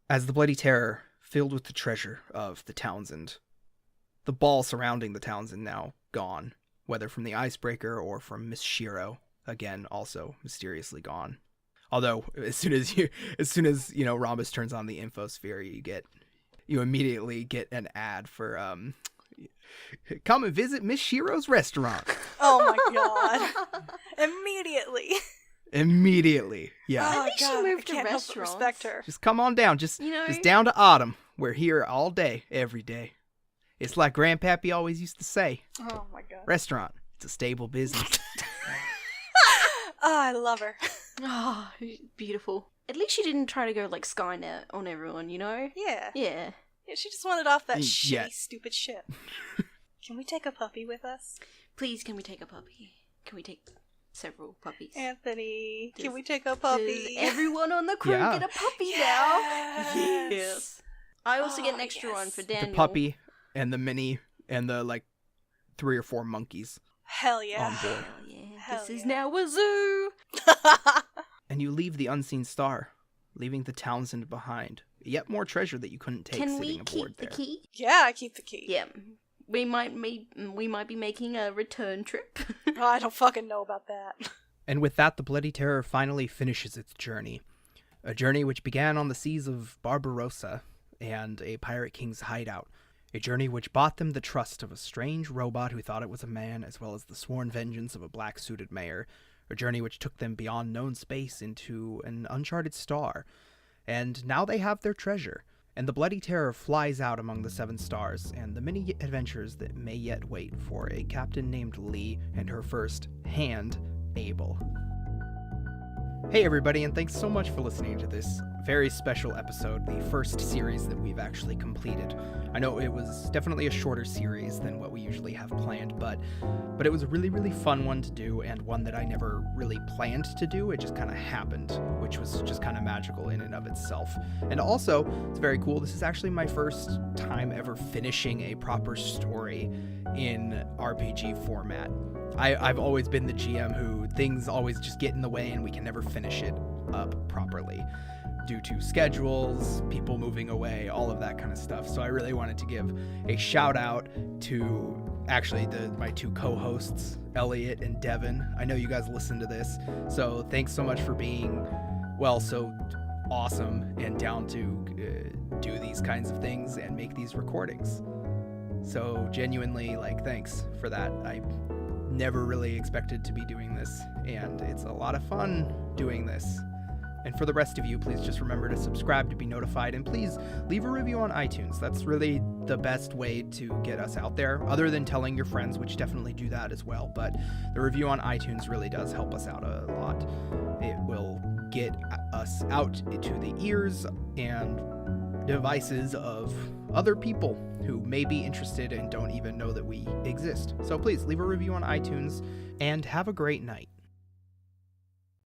As the Bloody Terror, filled with the treasure of the Townsend, the ball surrounding the Townsend now gone, whether from the icebreaker or from Miss Shiro, again also mysteriously gone. Although as soon as Rhombus turns on the infosphere, you immediately get an ad for come and visit Miss Shiro's restaurant.
Oh my god. Immediately.
Yeah.
Oh,
I think she
God,
moved
I
to
can't help but
restaurants.
respect her.
Just come on down. Just
You know?
just down to Autumn. We're here all day, every day. It's like Grandpappy always used to say.
Oh my god.
Restaurant. It's a stable business.
Oh, I love her.
Oh, beautiful. At least she didn't try to go like Skynet on everyone, you know?
Yeah.
Yeah.
Yeah, she just wanted off that
Yeah.
shitty, stupid shit. Can we take a puppy with us?
Please, can we take a puppy? Can we take several puppies?
Anthony,
Does-
can we take a
Does
puppy?
everyone on the crew
Yeah.
get a puppy
Yes.
now? Yes. I also get an
Oh,
extra
yes.
one for
The
Daniel.
puppy and the mini and the like 3 or 4 monkeys
Hell yeah.
on board.
Hell yeah.
Hell
This is
yeah.
now a zoo.
And you leave the unseen star, leaving the Townsend behind. Yet more treasure that you couldn't take
Can
sitting
we
aboard
keep the
there.
key?
Yeah, I keep the key.
Yeah. We might be making a return trip.
Oh, I don't fucking know about that.
And with that, the Bloody Terror finally finishes its journey. A journey which began on the seas of Barbarossa and a pirate king's hideout. A journey which bought them the trust of a strange robot who thought it was a man, as well as the sworn vengeance of a black-suited mayor. A journey which took them beyond known space into an uncharted star. And now they have their treasure. And the Bloody Terror flies out among the 7 stars and the many adventures that may yet wait for a captain named Lee and her first hand, Abel. Hey everybody, and thanks so much for listening to this very special episode, the first series that we've actually completed. I know it was definitely a shorter series than what we usually have planned, but it was a really, really fun one to do, and one that I never really planned to do. It just kind of happened, which was just kind of magical in and of itself. And also, it's very cool, this is actually my first time ever finishing a proper story in RPG format. I've always been the GM who things always just get in the way and we can never finish it. up properly due to schedules, people moving away, all of that kind of stuff. So I really wanted to give a shout out to actually my two co-hosts, Elliot and Devin. I know you guys listen to this, so thanks so much for being, well, so awesome and down to do these kinds of things and make these recordings. So genuinely, like, thanks for that. I never really expected to be doing this, and it's a lot of fun doing this. And for the rest of you, please just remember to subscribe to be notified, and please leave a review on iTunes. That's really the best way to get us out there, other than telling your friends, which definitely do that as well. But the review on iTunes really does help us out a lot. It will get us out to the ears and devices of other people who may be interested and don't even know that we exist. So please leave a review on iTunes, and have a great night.